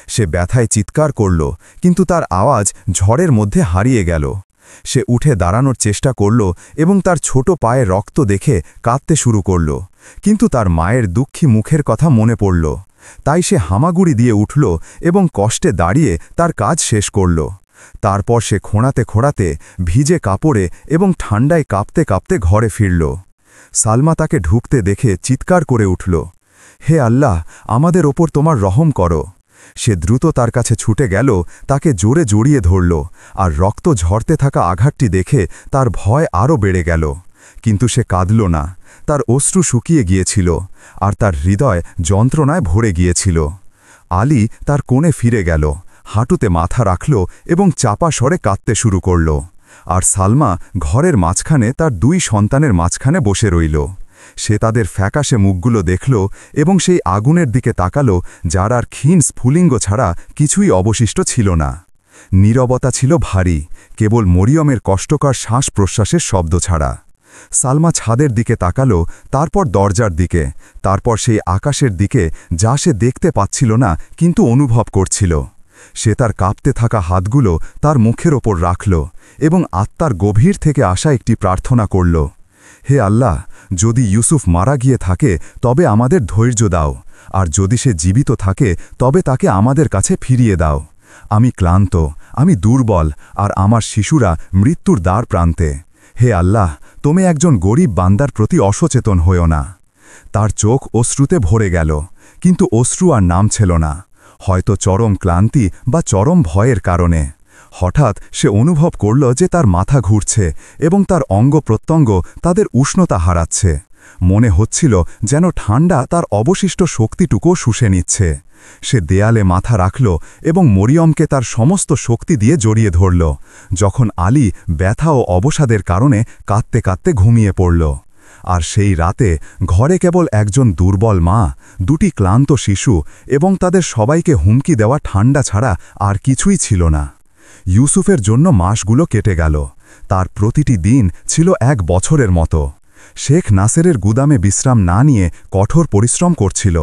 Speaker 2: সে ব্যথায় চিৎকার করল, কিন্তু তার আওয়াজ ঝড়ের মধ্যে হারিয়ে গেল। সে উঠে দাঁড়ানোর চেষ্টা করল এবং তার ছোট পায়ে রক্ত দেখে কাঁদতে শুরু করল, কিন্তু তার মায়ের দুঃখী মুখের কথা মনে পড়ল। তাই সে হামাগুড়ি দিয়ে উঠল এবং কষ্টে দাঁড়িয়ে তার কাজ শেষ করল। তারপর সে খোঁড়াতে খোঁড়াতে ভিজে কাপড়ে এবং ঠান্ডায় কাঁপতে কাঁপতে ঘরে ফিরল। সালমা তাকে ঢুকতে দেখে চিৎকার করে উঠল, হে আল্লাহ, আমাদের ওপর তোমার রহম করো। সে দ্রুত তার কাছে ছুটে গেল, তাকে জোরে জড়িয়ে ধরল, আর রক্ত ঝরতে থাকা আঘাতটি দেখে তার ভয় আরও বেড়ে গেল। কিন্তু সে কাঁদল না। তার অশ্রু শুকিয়ে গিয়েছিল আর তার হৃদয় যন্ত্রণায় ভরে গিয়েছিল। আলী তার কোণে ফিরে গেল, হাঁটুতে মাথা রাখল এবং চাপা স্বরে কাঁদতে শুরু করল। আর সালমা ঘরের মাঝখানে তার 2 সন্তানের মাঝখানে বসে রইল। সে তাদের ফ্যাকাশে মুখগুলো দেখল এবং সেই আগুনের দিকে তাকালো, যার আর ক্ষীণ স্ফুলিঙ্গ ছাড়া কিছুই অবশিষ্ট ছিল না। নীরবতা ছিল ভারী, কেবল মরিয়মের কষ্টকর শ্বাস প্রশ্বাসের শব্দ ছাড়া। সালমা ছাদের দিকে তাকালো, তারপর দরজার দিকে, তারপর সেই আকাশের দিকে যা সে দেখতে পাচ্ছিল না কিন্তু অনুভব করছিল। সে তার কাঁপতে থাকা হাতগুলো তার মুখের ওপর রাখল এবং আত্মার গভীর থেকে আসা একটি প্রার্থনা করল। হে আল্লাহ, যদি ইউসুফ মারা গিয়ে থাকে তবে আমাদের ধৈর্য দাও, আর যদি সে জীবিত থাকে তবে তাকে আমাদের কাছে ফিরিয়ে দাও। আমি ক্লান্ত, আমি দুর্বল, আর আমার শিশুরা মৃত্যুর দ্বার প্রান্তে। হে আল্লাহ, তুমি একজন গরিব বান্দার প্রতি অসচেতন হইও না। তার চোখ অশ্রুতে ভরে গেল, কিন্তু অশ্রু আর নামছিল না, হয়তো চরম ক্লান্তি বা চরম ভয়ের কারণে। হঠাৎ সে অনুভব করল যে তার মাথা ঘুরছে এবং তার অঙ্গ প্রত্যঙ্গ তাদের উষ্ণতা হারাচ্ছে। মনে হচ্ছিল যেন ঠান্ডা তার অবশিষ্ট শক্তিটুকুও শুষে নিচ্ছে। সে দেয়ালে মাথা রাখল এবং মরিয়মকে তার সমস্ত শক্তি দিয়ে জড়িয়ে ধরল, যখন আলী ব্যথা ও অবসাদের কারণে কাঁদতে কাঁদতে ঘুমিয়ে পড়ল। আর সেই রাতে ঘরে কেবল একজন দুর্বল মা, 2টি ক্লান্ত শিশু এবং তাদের সবাইকে হুমকি দেওয়া ঠান্ডা ছাড়া আর কিছুই ছিল না। ইউসুফের জন্য মাসগুলো কেটে গেল। তার প্রতিটি দিন ছিল 1 বছরের মতো। শেখ নাসেরের গুদামে বিশ্রাম না নিয়ে কঠোর পরিশ্রম করছিল,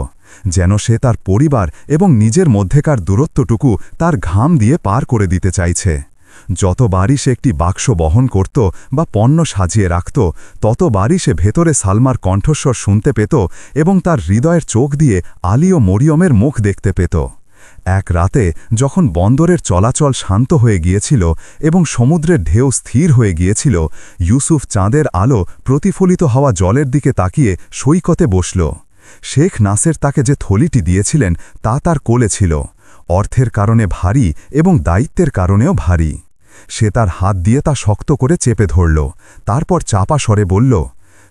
Speaker 2: যেন সে তার পরিবার এবং নিজের মধ্যেকার দূরত্বটুকু তার ঘাম দিয়ে পার করে দিতে চাইছে। যতবারই সে একটি বাক্স বহন করত বা পণ্য সাজিয়ে রাখত, ততবারই সে ভেতরে সালমার কণ্ঠস্বর শুনতে পেত এবং তার হৃদয়ের চোখ দিয়ে আলী ও মরিয়মের মুখ দেখতে পেত। এক রাতে যখন বন্দরের চলাচল শান্ত হয়ে গিয়েছিল এবং সমুদ্রের ঢেউ স্থির হয়ে গিয়েছিল, ইউসুফ চাঁদের আলো প্রতিফলিত হওয়া জলের দিকে তাকিয়ে সৈকতে বসল। শেখ নাসের তাকে যে থলিটি দিয়েছিলেন তা তার কোলে ছিল, অর্থের কারণে ভারী এবং দায়িত্বের কারণেও ভারী। সে তার হাত দিয়ে তা শক্ত করে চেপে ধরল, তারপর চাপা স্বরে বলল,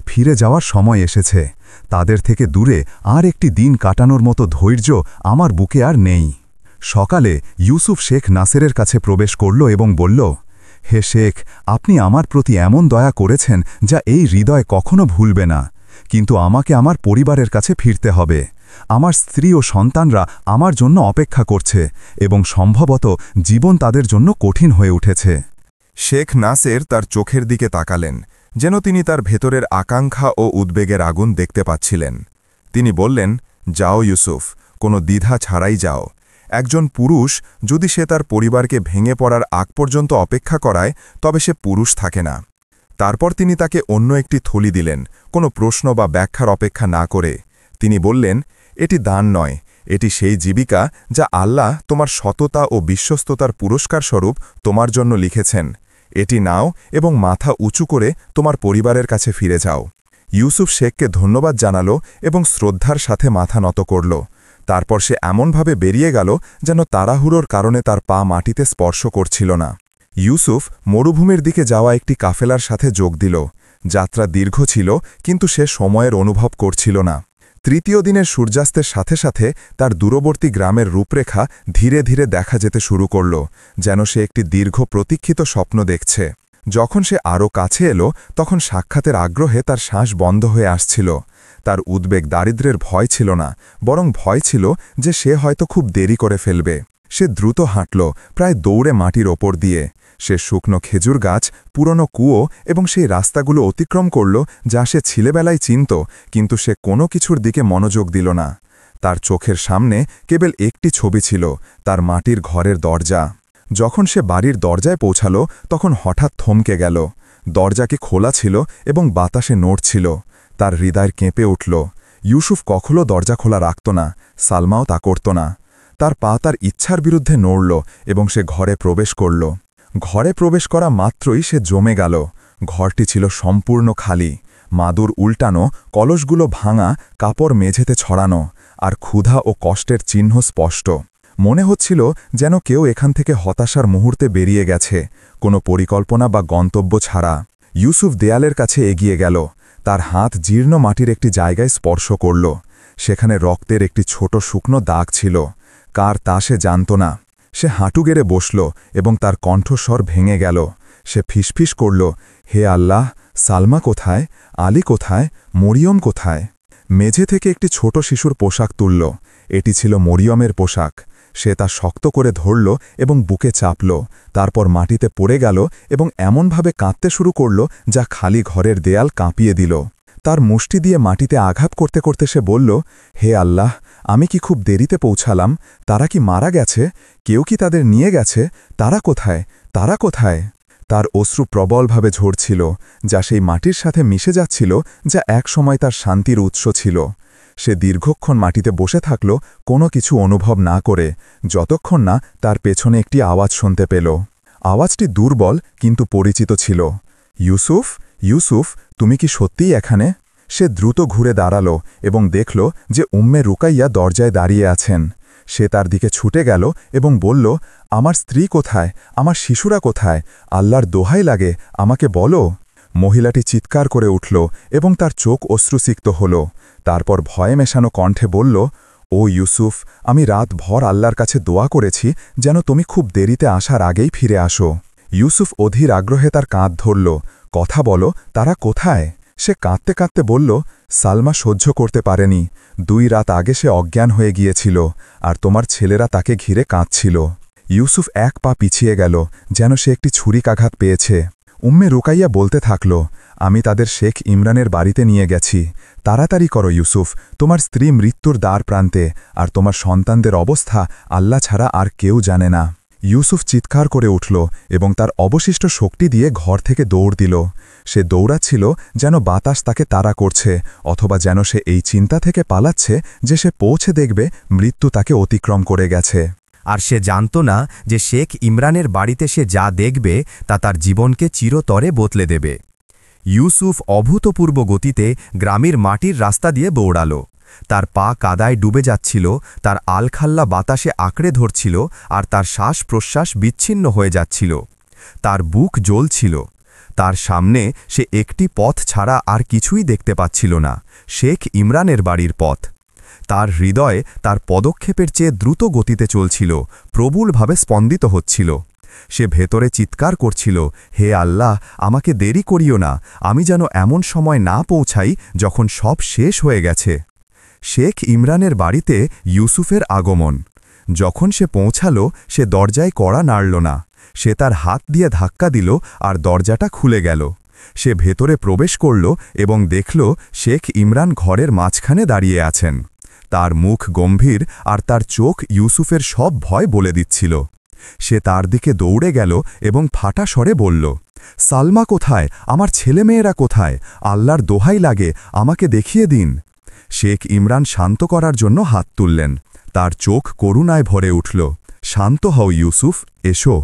Speaker 2: ফিরে যাওয়ার সময় এসেছে। তাদের থেকে দূরে আর একটি দিন কাটানোর মতো ধৈর্য আমার বুকে আর নেই। সকালে ইউসুফ শেখ নাসেরের কাছে প্রবেশ করল এবং বলল, হে শেখ, আপনি আমার প্রতি এমন দয়া করেছেন যা এই হৃদয় কখনো ভুলবে না, কিন্তু আমাকে আমার পরিবারের কাছে ফিরতে হবে। আমার স্ত্রী ও সন্তানরা আমার জন্য অপেক্ষা করছে এবং সম্ভবত জীবন তাদের জন্য কঠিন হয়ে উঠেছে।
Speaker 1: শেখ নাসের তার চোখের দিকে তাকালেন, যেন তিনি তার ভেতরের আকাঙ্ক্ষা ও উদ্বেগের আগুন দেখতে পাচ্ছিলেন। তিনি বললেন, যাও ইউসুফ, কোনো দ্বিধা ছাড়াই যাও। একজন পুরুষ যদি সে তার পরিবারকে ভেঙে পড়ার আগ পর্যন্ত অপেক্ষা করায়, তবে সে পুরুষ থাকে না। তারপর তিনি তাকে অন্য একটি থলি দিলেন, কোনো প্রশ্ন বা ব্যাখ্যার অপেক্ষা না করে। তিনি বললেন, এটি দান নয়, এটি সেই জীবিকা যা আল্লাহ তোমার সততা ও বিশ্বস্ততার পুরস্কারস্বরূপ তোমার জন্য লিখেছেন। এটি নাও এবং মাথা উঁচু করে তোমার পরিবারের কাছে ফিরে যাও। ইউসুফ শেখকে ধন্যবাদ জানালো এবং শ্রদ্ধার সাথে মাথা নত করল। তারপর সে এমনভাবে বেরিয়ে গেল যেন তাড়াহুড়োর কারণে তার পা মাটিতে স্পর্শ করছিল না। ইউসুফ মরুভূমির দিকে যাওয়া একটি কাফেলার সাথে যোগ দিল। যাত্রা দীর্ঘ ছিল, কিন্তু সে সময়ের অনুভব করছিল না। 3য় দিনের সূর্যাস্তের সাথে সাথে তার দূরবর্তী গ্রামের রূপরেখা ধীরে ধীরে দেখা যেতে শুরু করল, যেন সে একটি দীর্ঘ প্রতীক্ষিত স্বপ্ন দেখছে। যখন সে আরও কাছে এলো, তখন সাক্ষাতের আগ্রহে তার শ্বাস বন্ধ হয়ে আসছিল। তার উদ্বেগ দারিদ্র্যের ভয় ছিল না, বরং ভয় ছিল যে সে হয়তো খুব দেরি করে ফেলবে। সে দ্রুত হাঁটল, প্রায় দৌড়ে মাটির ওপর দিয়ে। সে শুকনো খেজুর গাছ, পুরনো কুয়ো এবং সেই রাস্তাগুলো অতিক্রম করল যা সে ছেলেবেলায় চিনত, কিন্তু সে কোনো কিছুর দিকে মনোযোগ দিল না। তার চোখের সামনে কেবল একটি ছবি ছিল, তার মাটির ঘরের দরজা। যখন সে বাড়ির দরজায় পৌঁছাল, তখন হঠাৎ থমকে গেল। দরজাকে খোলা ছিল এবং বাতাসে নড়ছিল। তার হৃদয় কেঁপে উঠল। ইউসুফ কখনো দরজা খোলা রাখত না, সালমাও তা করত না। তার পা তার ইচ্ছার বিরুদ্ধে নড়ল এবং সে ঘরে প্রবেশ করল। ঘরে প্রবেশ করা মাত্রই সে জমে গেল। ঘরটি ছিল সম্পূর্ণ খালি, মাদুর উল্টানো, কলসগুলো ভাঙা, কাপড় মেঝেতে ছড়ানো, আর ক্ষুধা ও কষ্টের চিহ্ন স্পষ্ট। মনে হচ্ছিল যেন কেউ এখান থেকে হতাশার মুহূর্তে বেরিয়ে গেছে, কোনো পরিকল্পনা বা গন্তব্য ছাড়া। ইউসুফ দেয়ালের কাছে এগিয়ে গেল, তার হাত জীর্ণ মাটির একটি জায়গায় স্পর্শ করল। সেখানে রক্তের একটি ছোট শুকনো দাগ ছিল। কার তা সে জানত না। সে হাঁটু গেড়ে বসল এবং তার কণ্ঠস্বর ভেঙে গেল। সে ফিসফিস করল, হে আল্লাহ, সালমা কোথায়, আলী কোথায়, মরিয়ম কোথায়? মেঝে থেকে একটি ছোট শিশুর পোশাক তুলল। এটি ছিল মরিয়মের পোশাক। সে তা শক্ত করে ধরল এবং বুকে চাপল, তারপর মাটিতে পড়ে গেল এবং এমনভাবে কাঁদতে শুরু করল যা খালি ঘরের দেয়াল কাঁপিয়ে দিল। তার মুষ্টি দিয়ে মাটিতে আঘাত করতে করতে সে বলল, হে আল্লাহ, আমি কি খুব দেরিতে পৌঁছালাম? তারা কি মারা গেছে? কেউ কি তাদের নিয়ে গেছে? তারা কোথায়, তারা কোথায়? তার অশ্রু প্রবলভাবে ঝরছিল, যা সেই মাটির সাথে মিশে যাচ্ছিল, যা একসময় তার শান্তির উৎস ছিল। সে দীর্ঘক্ষণ মাটিতে বসে থাকল, কোনো কিছু অনুভব না করে, যতক্ষণ না তার পেছনে একটি আওয়াজ শুনতে পেল। আওয়াজটি দুর্বল কিন্তু পরিচিত ছিল। ইউসুফ, ইউসুফ, তুমি কি সত্যিই এখানে? সে দ্রুত ঘুরে দাঁড়াল এবং দেখল যে উম্মে রুকাইয়া দরজায় দাঁড়িয়ে আছেন। সে তার দিকে ছুটে গেল এবং বলল, আমার স্ত্রী কোথায়, আমার শিশুরা কোথায়? আল্লাহর দোহাই লাগে, আমাকে বলো। মহিলাটি চিৎকার করে উঠল এবং তার চোখ অশ্রুসিক্ত হল। তারপর ভয়ে মেশানো কণ্ঠে বলল, ও ইউসুফ, আমি রাত ভর আল্লাহর কাছে দোয়া করেছি যেন তুমি খুব দেরিতে আসার আগেই ফিরে আসো। ইউসুফ অধীর আগ্রহে তার কাঁধ ধরল, কথা বলো, তারা কোথায়? সে কাঁদতে কাঁদতে বলল, সালমা সহ্য করতে পারেনি। 2 রাত আগে সে অজ্ঞান হয়ে গিয়েছিল, আর তোমার ছেলেরা তাকে ঘিরে কাঁদছিল। ইউসুফ 1 পা পিছিয়ে গেল, যেন সে একটি ছুরিকাঘাত পেয়েছে। উম্মে রুকাইয়া বলতে থাকল, আমি তাদের শেখ ইমরানের বাড়িতে নিয়ে গেছি। তাড়াতাড়ি করো ইউসুফ, তোমার স্ত্রী মৃত্যুর দ্বার প্রান্তে, আর তোমার সন্তানদের অবস্থা আল্লাহ ছাড়া আর কেউ জানে না। ইউসুফ চিৎকার করে উঠল এবং তার অবশিষ্ট শক্তি দিয়ে ঘর থেকে দৌড় দিল। সে দৌড়াচ্ছিল যেন বাতাস তাকে তাড়া করছে, অথবা যেন সে এই চিন্তা থেকে পালাচ্ছে যে সে পৌঁছে দেখবে মৃত্যু তাকে অতিক্রম করে গেছে।
Speaker 2: আর সে জানত না যে শেখ ইমরানের বাড়িতে সে যা দেখবে তা তার জীবনকে চিরতরে বদলে দেবে। ইউসুফ অভূতপূর্ব গতিতে গ্রামের মাটির রাস্তা দিয়ে দৌড়াল। তার পা কাদায় ডুবে যাচ্ছিল, তার আলখাল্লা বাতাসে আঁকড়ে ধরছিল, আর তার শ্বাস প্রশ্বাস বিচ্ছিন্ন হয়ে যাচ্ছিল। তার বুক জ্বলছিল। তার সামনে সে একটি পথ ছাড়া আর কিছুই দেখতে পাচ্ছিল না, শেখ ইমরানের বাড়ির পথ। তার হৃদয়ে তার পদক্ষেপের চেয়ে দ্রুত গতিতে চলছিল, প্রবলভাবে স্পন্দিত হচ্ছিল। সে ভেতরে চিৎকার করছিল, হে আল্লাহ, আমাকে দেরি করিও না, আমি যেন এমন সময় না পৌঁছাই যখন সব শেষ হয়ে গেছে। শেখ ইমরানের বাড়িতে ইউসুফের আগমন। যখন সে পৌঁছাল, সে দরজায় কড়া নাড়ল না। সে তার হাত দিয়ে ধাক্কা দিল আর দরজাটা খুলে গেল। সে ভেতরে প্রবেশ করল এবং দেখল শেখ ইমরান ঘরের মাঝখানে দাঁড়িয়ে আছেন। তার মুখ গম্ভীর আর তার চোখ ইউসুফের সব ভয় বলে দিচ্ছিল। সে তার দিকে দৌড়ে গেল এবং ফাটা স্বরে বলল, সালমা কোথায়, আমার ছেলেমেয়েরা কোথায়? আল্লাহর দোহাই লাগে, আমাকে দেখিয়ে দিন। শেখ ইমরান শান্ত করার জন্য হাত তুললেন। তার চোখ করুণায় ভরে উঠল। শান্ত হও ইউসুফ, এসো।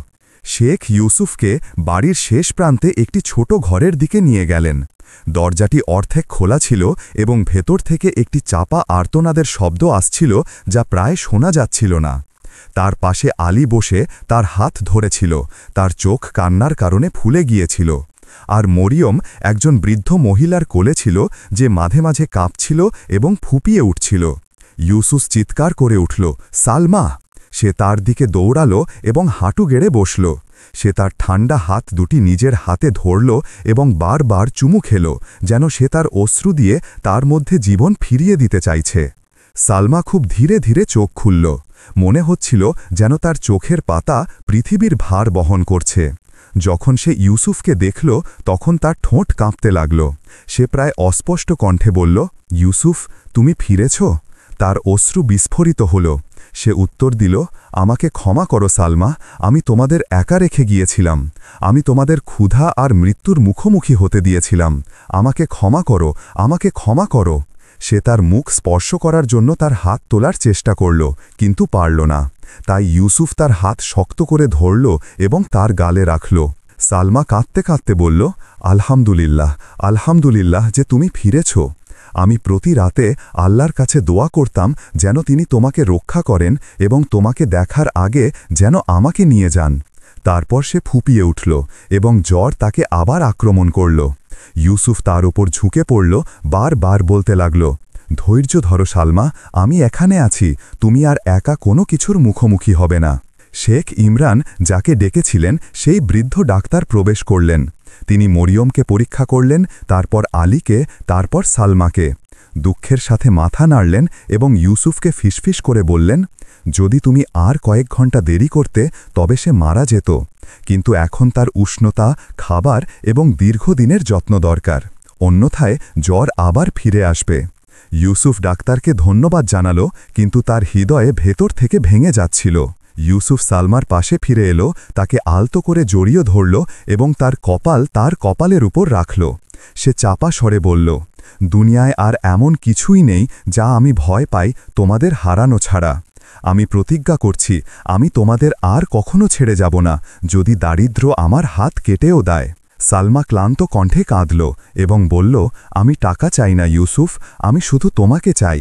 Speaker 2: শেখ ইউসুফকে বাড়ির শেষ প্রান্তে একটি ছোট ঘরের দিকে নিয়ে গেলেন। দরজাটি অর্ধেক খোলা ছিল এবং ভেতর থেকে একটি চাপা আর্তনাদের শব্দ আসছিল যা প্রায় শোনা যাচ্ছিল না। তার পাশে আলী বসে তার হাত ধরেছিল, তার চোখ কান্নার কারণে ফুলে গিয়েছিল। আর মরিয়ম একজন বৃদ্ধ মহিলার কোলে ছিল যে মাঝে মাঝে কাঁপছিল এবং ফুপিয়ে উঠছিল। ইউসুফ চিৎকার করে উঠল, সালমা! সে তার দিকে দৌড়াল এবং হাঁটু গেড়ে বসল। সে তার ঠান্ডা হাত দুটি নিজের হাতে ধরল এবং বারবার চুমু খেল, যেন সে তার অশ্রু দিয়ে তার মধ্যে জীবন ফিরিয়ে দিতে চাইছে। সালমা খুব ধীরে ধীরে চোখ খুলল। মনে হচ্ছিল যেন তার চোখের পাতা পৃথিবীর ভার বহন করছে। যখন সে ইউসুফকে দেখল তখন তার ঠোঁট কাঁপতে লাগল। সে প্রায় অস্পষ্ট কণ্ঠে বলল, ইউসুফ, তুমি ফিরেছ? তার অশ্রু বিস্ফোরিত হল। সে উত্তর দিল, আমাকে ক্ষমা করো সালমা, আমি তোমাদের একা রেখে গিয়েছিলাম। আমি তোমাদের ক্ষুধা আর মৃত্যুর মুখোমুখি হতে দিয়েছিলাম। আমাকে ক্ষমা করো, আমাকে ক্ষমা করো। সে তার মুখ স্পর্শ করার জন্য তার হাত তোলার চেষ্টা করল, কিন্তু পারল না। তাই ইউসুফ তার হাত শক্ত করে ধরল এবং তার গালে রাখল। সালমা কাঁদতে কাঁদতে বলল, আলহামদুলিল্লাহ, আলহামদুলিল্লাহ যে তুমি ফিরেছ। আমি প্রতি রাতে আল্লাহর কাছে দোয়া করতাম যেন তিনি তোমাকে রক্ষা করেন এবং তোমাকে দেখার আগে যেন আমাকে নিয়ে যান।
Speaker 1: তারপর সে ফুপিয়ে উঠল এবং জ্বর তাকে আবার আক্রমণ করল। ইউসুফ তার উপর ঝুঁকে পড়ল, বারবার বলতে লাগল, ধৈর্য ধরো সালমা, আমি এখানে আছি, তুমি আর একা কোনো কিছুর মুখোমুখি হবে না। শেখ ইমরান যাকে ডেকেছিলেন সেই বৃদ্ধ ডাক্তার প্রবেশ করলেন। তিনি মরিয়মকে পরীক্ষা করলেন, তারপর আলীকে, তারপর সালমাকে। দুঃখের সাথে মাথা নাড়লেন এবং ইউসুফকে ফিসফিস করে বললেন, যদি তুমি আর কয়েক ঘন্টা দেরি করতে তবে সে মারা যেত, কিন্তু এখন তার উষ্ণতা, খাবার এবং দীর্ঘদিনের যত্ন দরকার, অন্যথায় জ্বর আবার ফিরে আসবে। ইউসুফ ডাক্তারকে ধন্যবাদ জানালো, কিন্তু তার হৃদয়ে ভেতর থেকে ভেঙে যাচ্ছিল। ইউসুফ সালমার পাশে ফিরে এলো, তাকে আলতো করে জড়িয়ে ধরল এবং তার কপাল তার কপালের উপর রাখল। সে চাপা স্বরে বলল, দুনিয়ায় আর এমন কিছুই নেই যা আমি ভয় পাই তোমাদের হারানো ছাড়া। আমি প্রতিজ্ঞা করছি, আমি তোমাদের আর কখনো ছেড়ে যাব না, যদি দারিদ্র্য আমার হাত কেটেও দেয়। সালমা ক্লান্ত কণ্ঠে কাঁদল এবং বলল, আমি টাকা চাই না ইউসুফ, আমি শুধু তোমাকে চাই।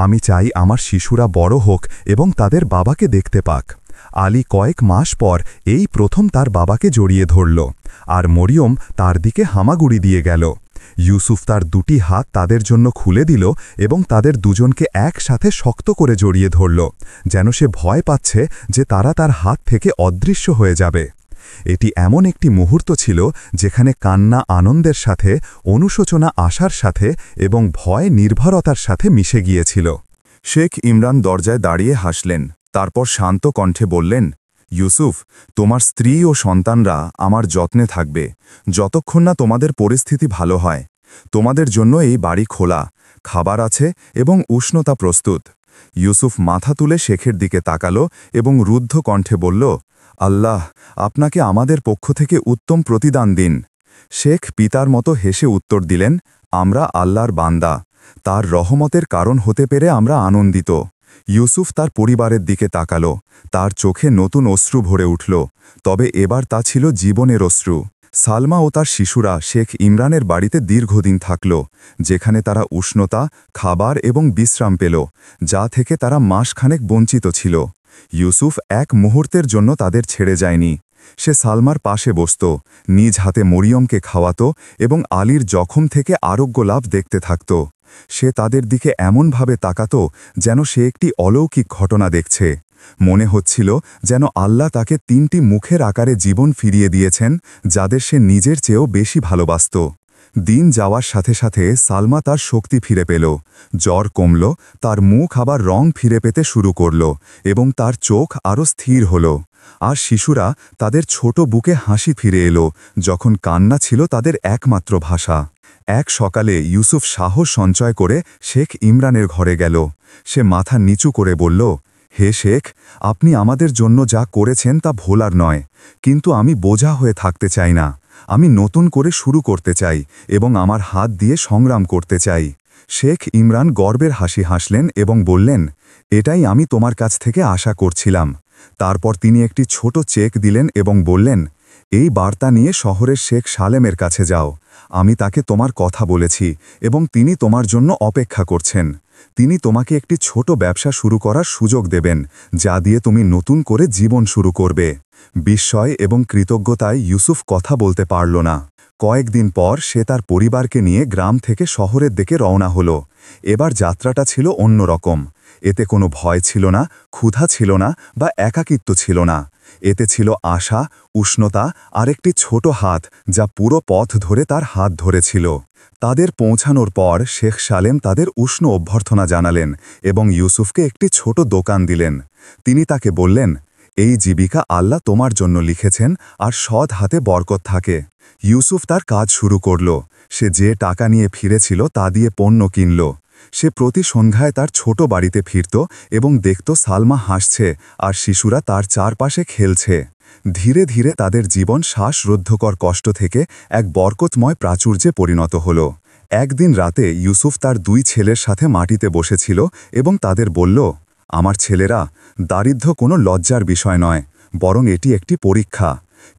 Speaker 1: আমি চাই আমার শিশুরা বড় হোক এবং তাদের বাবাকে দেখতে পাক। আলী কয়েক মাস পর এই প্রথম তার বাবাকে জড়িয়ে ধরল, আর মরিয়ম তার দিকে হামাগুড়ি দিয়ে গেল। ইউসুফ তার দুটি হাত তাদের জন্য খুলে দিল এবং তাদের দুজনকে একসাথে শক্ত করে জড়িয়ে ধরল, যেন সে ভয় পাচ্ছে যে তারা তার হাত থেকে অদৃশ্য হয়ে যাবে। এটি এমন একটি মুহূর্ত ছিল যেখানে কান্না আনন্দের সাথে, অনুশোচনা আশার সাথে এবং ভয় নির্ভরতার সাথে মিশে গিয়েছিল।
Speaker 3: শেখ ইমরান দরজায় দাঁড়িয়ে হাসলেন, তারপর শান্ত কণ্ঠে বললেন, ইউসুফ, তোমার স্ত্রী ও সন্তানরা আমার যত্নে থাকবে, যতক্ষণ না তোমাদের পরিস্থিতি ভালো হয়। তোমাদের জন্য এই বাড়ি খোলা, খাবার আছে এবং উষ্ণতা প্রস্তুত। ইউসুফ মাথা তুলে শেখের দিকে তাকালো এবং রুদ্ধ কণ্ঠে বলল, আল্লাহ আপনাকে আমাদের পক্ষ থেকে উত্তম প্রতিদান দিন। শেখ পিতার মতো হেসে উত্তর দিলেন, আমরা আল্লাহর বান্দা, তার রহমতের কারণ হতে পেরে আমরা আনন্দিত। ইউসুফ তার পরিবারের দিকে তাকালো, তার চোখে নতুন অশ্রু ভরে উঠল, তবে এবার তা ছিল জীবনের অশ্রু। সালমা ও তার শিশুরা শেখ ইমরানের বাড়িতে দীর্ঘদিন থাকল, যেখানে তারা উষ্ণতা, খাবার এবং বিশ্রাম পেল, যা থেকে তারা মাসখানেক বঞ্চিত ছিল। ইউসুফ এক মুহূর্তের জন্য তাদের ছেড়ে যায়নি। সে সালমার পাশে বসত, নিজ হাতে মরিয়মকে খাওয়াত এবং আলীর জখম থেকে আরোগ্য লাভ দেখতে থাকত। সে তাদের দিকে এমনভাবে তাকাত যেন সে একটি অলৌকিক ঘটনা দেখছে। মনে হচ্ছিল যেন আল্লাহ তাকে 3টি মুখের আকারে জীবন ফিরিয়ে দিয়েছেন, যাদের সে নিজের চেয়েও বেশি ভালোবাসত। দিন যাওয়ার সাথে সাথে সালমা তার শক্তি ফিরে পেল, জ্বর কমল, তার মুখ আবার রং ফিরে পেতে শুরু করল এবং তার চোখ আরও স্থির হল। আর শিশুরা তাদের ছোট বুকে হাসি ফিরে এলো, যখন কান্না ছিল তাদের একমাত্র ভাষা। এক সকালে ইউসুফ সাহস সঞ্চয় করে শেখ ইমরানের ঘরে গেল। সে মাথা নিচু করে বলল, হে শেখ, আপনি আমাদের জন্য যা করেছেন তা ভোলার নয়, কিন্তু আমি বোঝা হয়ে থাকতে চাই না। আমি নতুন করে শুরু করতে চাই এবং আমার হাত দিয়ে সংগ্রাম করতে চাই। শেখ ইমরান গর্বের হাসি হাসলেন এবং বললেন, এটাই আমি তোমার কাছ থেকে আশা করছিলাম। তারপর তিনি একটি ছোট চেক দিলেন এবং বললেন, এই বার্তা নিয়ে শহরের শেখ সালেমের কাছে যাও। আমি তাকে তোমার কথা বলেছি এবং তিনি তোমার জন্য অপেক্ষা করছেন। তিনি তোমাকে একটি ছোট ব্যবসা শুরু করার সুযোগ দেবেন, যা দিয়ে তুমি নতুন করে জীবন শুরু করবে। বিস্ময় এবং কৃতজ্ঞতায় ইউসুফ কথা বলতে পারল না। কয়েকদিন পর সে তার পরিবারকে নিয়ে গ্রাম থেকে শহরের দিকে রওনা হল। এবার যাত্রাটা ছিল অন্যরকম। এতে কোনো ভয় ছিল না, ক্ষুধা ছিল না বা একাকিত্ব ছিল না। এতে ছিল আশা, উষ্ণতা আর একটি ছোট হাত যা পুরো পথ ধরে তার হাত ধরেছিল। তাদের পৌঁছানোর পর শেখ সালেম তাদের উষ্ণ অভ্যর্থনা জানালেন এবং ইউসুফকে একটি ছোট দোকান দিলেন। তিনি তাকে বললেন, এই জীবিকা আল্লাহ তোমার জন্য লিখেছেন আর সৎ হাতে বরকত থাকে। ইউসুফ তার কাজ শুরু করল। সে যে টাকা নিয়ে ফিরেছিল তা দিয়ে পণ্য কিনল। সে প্রতি সন্ধ্যায় তার ছোট বাড়িতে ফিরত এবং দেখত সালমা হাসছে আর শিশুরা তার চারপাশে খেলছে। ধীরে ধীরে তাদের জীবন শ্বাসরুদ্ধকর কষ্ট থেকে এক বরকতময় প্রাচুর্যে পরিণত হল। একদিন রাতে ইউসুফ তার 2 ছেলের সাথে মাটিতে বসেছিল এবং তাদের বলল, আমার ছেলেরা, দারিদ্র্য কোনো লজ্জার বিষয় নয়, বরং এটি একটি পরীক্ষা।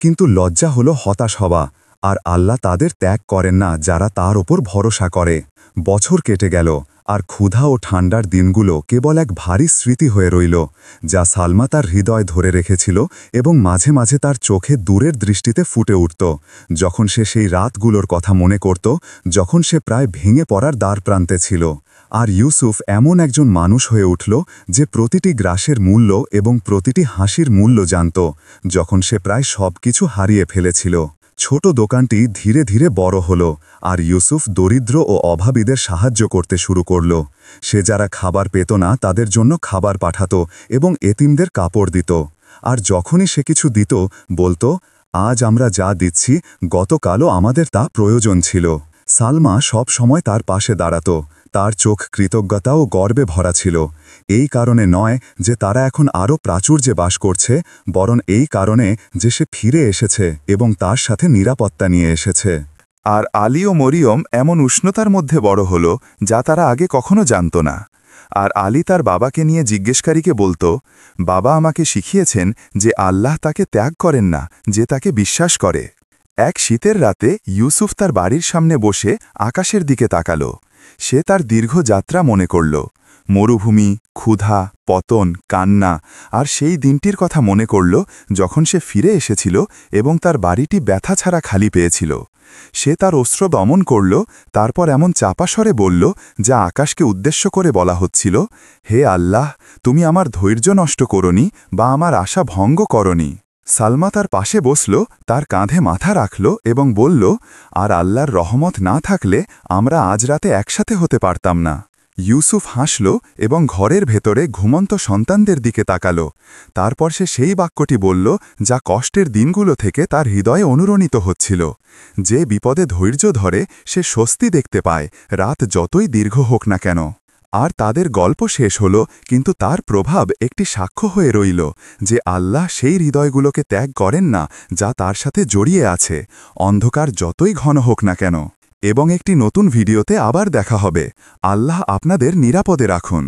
Speaker 3: কিন্তু লজ্জা হলো হতাশ হওয়া, আর আল্লাহ তাদের ত্যাগ করেন না যারা তার ওপর ভরসা করে। বছর কেটে গেল, আর ক্ষুধা ও ঠান্ডার দিনগুলো কেবল এক ভারী স্মৃতি হয়ে রইল, যা সালমা তার হৃদয় ধরে রেখেছিল এবং মাঝে মাঝে তার চোখে দূরের দৃষ্টিতে ফুটে উঠত, যখন সে সেই রাতগুলোর কথা মনে করত, যখন সে প্রায় ভেঙে পড়ার দ্বারপ্রান্তে ছিল। আর ইউসুফ এমন একজন মানুষ হয়ে উঠল যে প্রতিটি গ্রাসের মূল্য এবং প্রতিটি হাসির মূল্য জানত, যখন সে প্রায় সব কিছু হারিয়ে ফেলেছিল। ছোট দোকানটি ধীরে ধীরে বড় হল, আর ইউসুফ দরিদ্র ও অভাবীদের সাহায্য করতে শুরু করল। সে যারা খাবার পেত না তাদের জন্য খাবার পাঠাত এবং এতিমদের কাপড় দিত। আর যখনই সে কিছু দিত, বলতো, আজ আমরা যা দিচ্ছি গতকালও আমাদের তা প্রয়োজন ছিল। সালমা সব সময় তার পাশে দাঁড়াত, তার চোখ কৃতজ্ঞতা ও গর্বে ভরা ছিল। এই কারণে নয় যে তারা এখন আরও প্রাচুর্যে বাস করছে, বরং এই কারণে যে সে ফিরে এসেছে এবং তার সাথে নিরাপত্তা নিয়ে এসেছে। আর আলী ও মরিয়ম এমন উষ্ণতার মধ্যে বড় হল যা তারা আগে কখনো জানত না। আর আলী তার বাবাকে নিয়ে জিজ্ঞেসকারীকে বলতো, বাবা আমাকে শিখিয়েছেন যে আল্লাহ তাকে ত্যাগ করেন না যে তাকে বিশ্বাস করে। এক শীতের রাতে ইউসুফ তার বাড়ির সামনে বসে আকাশের দিকে তাকাল। সে তার দীর্ঘ যাত্রা মনে করল, মরুভূমি, ক্ষুধা, পতন, কান্না, আর সেই দিনটির কথা মনে করল যখন সে ফিরে এসেছিল এবং তার বাড়িটি ব্যথা ছাড়া খালি পেয়েছিল। সে তার অশ্রু দমন করল, তারপর এমন চাপা স্বরে বলল, যা আকাশকে উদ্দেশ্য করে বলা হচ্ছিল, হে আল্লাহ, তুমি আমার ধৈর্য নষ্ট করনি বা আমার আশা ভঙ্গ করনি। সালমা তার পাশে বসল, তার কাঁধে মাথা রাখল এবং বলল, আর আল্লাহর রহমত না থাকলে আমরা আজ রাতে একসাথে হতে পারতাম না। ইউসুফ হাসল এবং ঘরের ভেতরে ঘুমন্ত সন্তানদের দিকে তাকাল। তারপর সে সেই বাক্যটি বলল যা কষ্টের দিনগুলো থেকে তার হৃদয়ে অনুরণিত হচ্ছিল, যে বিপদে ধৈর্য ধরে সে স্বস্তি দেখতে পায়, রাত যতই দীর্ঘ হোক না কেন। আর তাদের গল্প শেষ হল, কিন্তু তার প্রভাব একটি সাক্ষ্য হয়ে রইল যে আল্লাহ সেই হৃদয়গুলোকে ত্যাগ করেন না যা তার সাথে জড়িয়ে আছে, অন্ধকার যতই ঘন হোক না কেন। এবং একটি নতুন ভিডিওতে আবার দেখা হবে। আল্লাহ আপনাদের নিরাপদে রাখুন।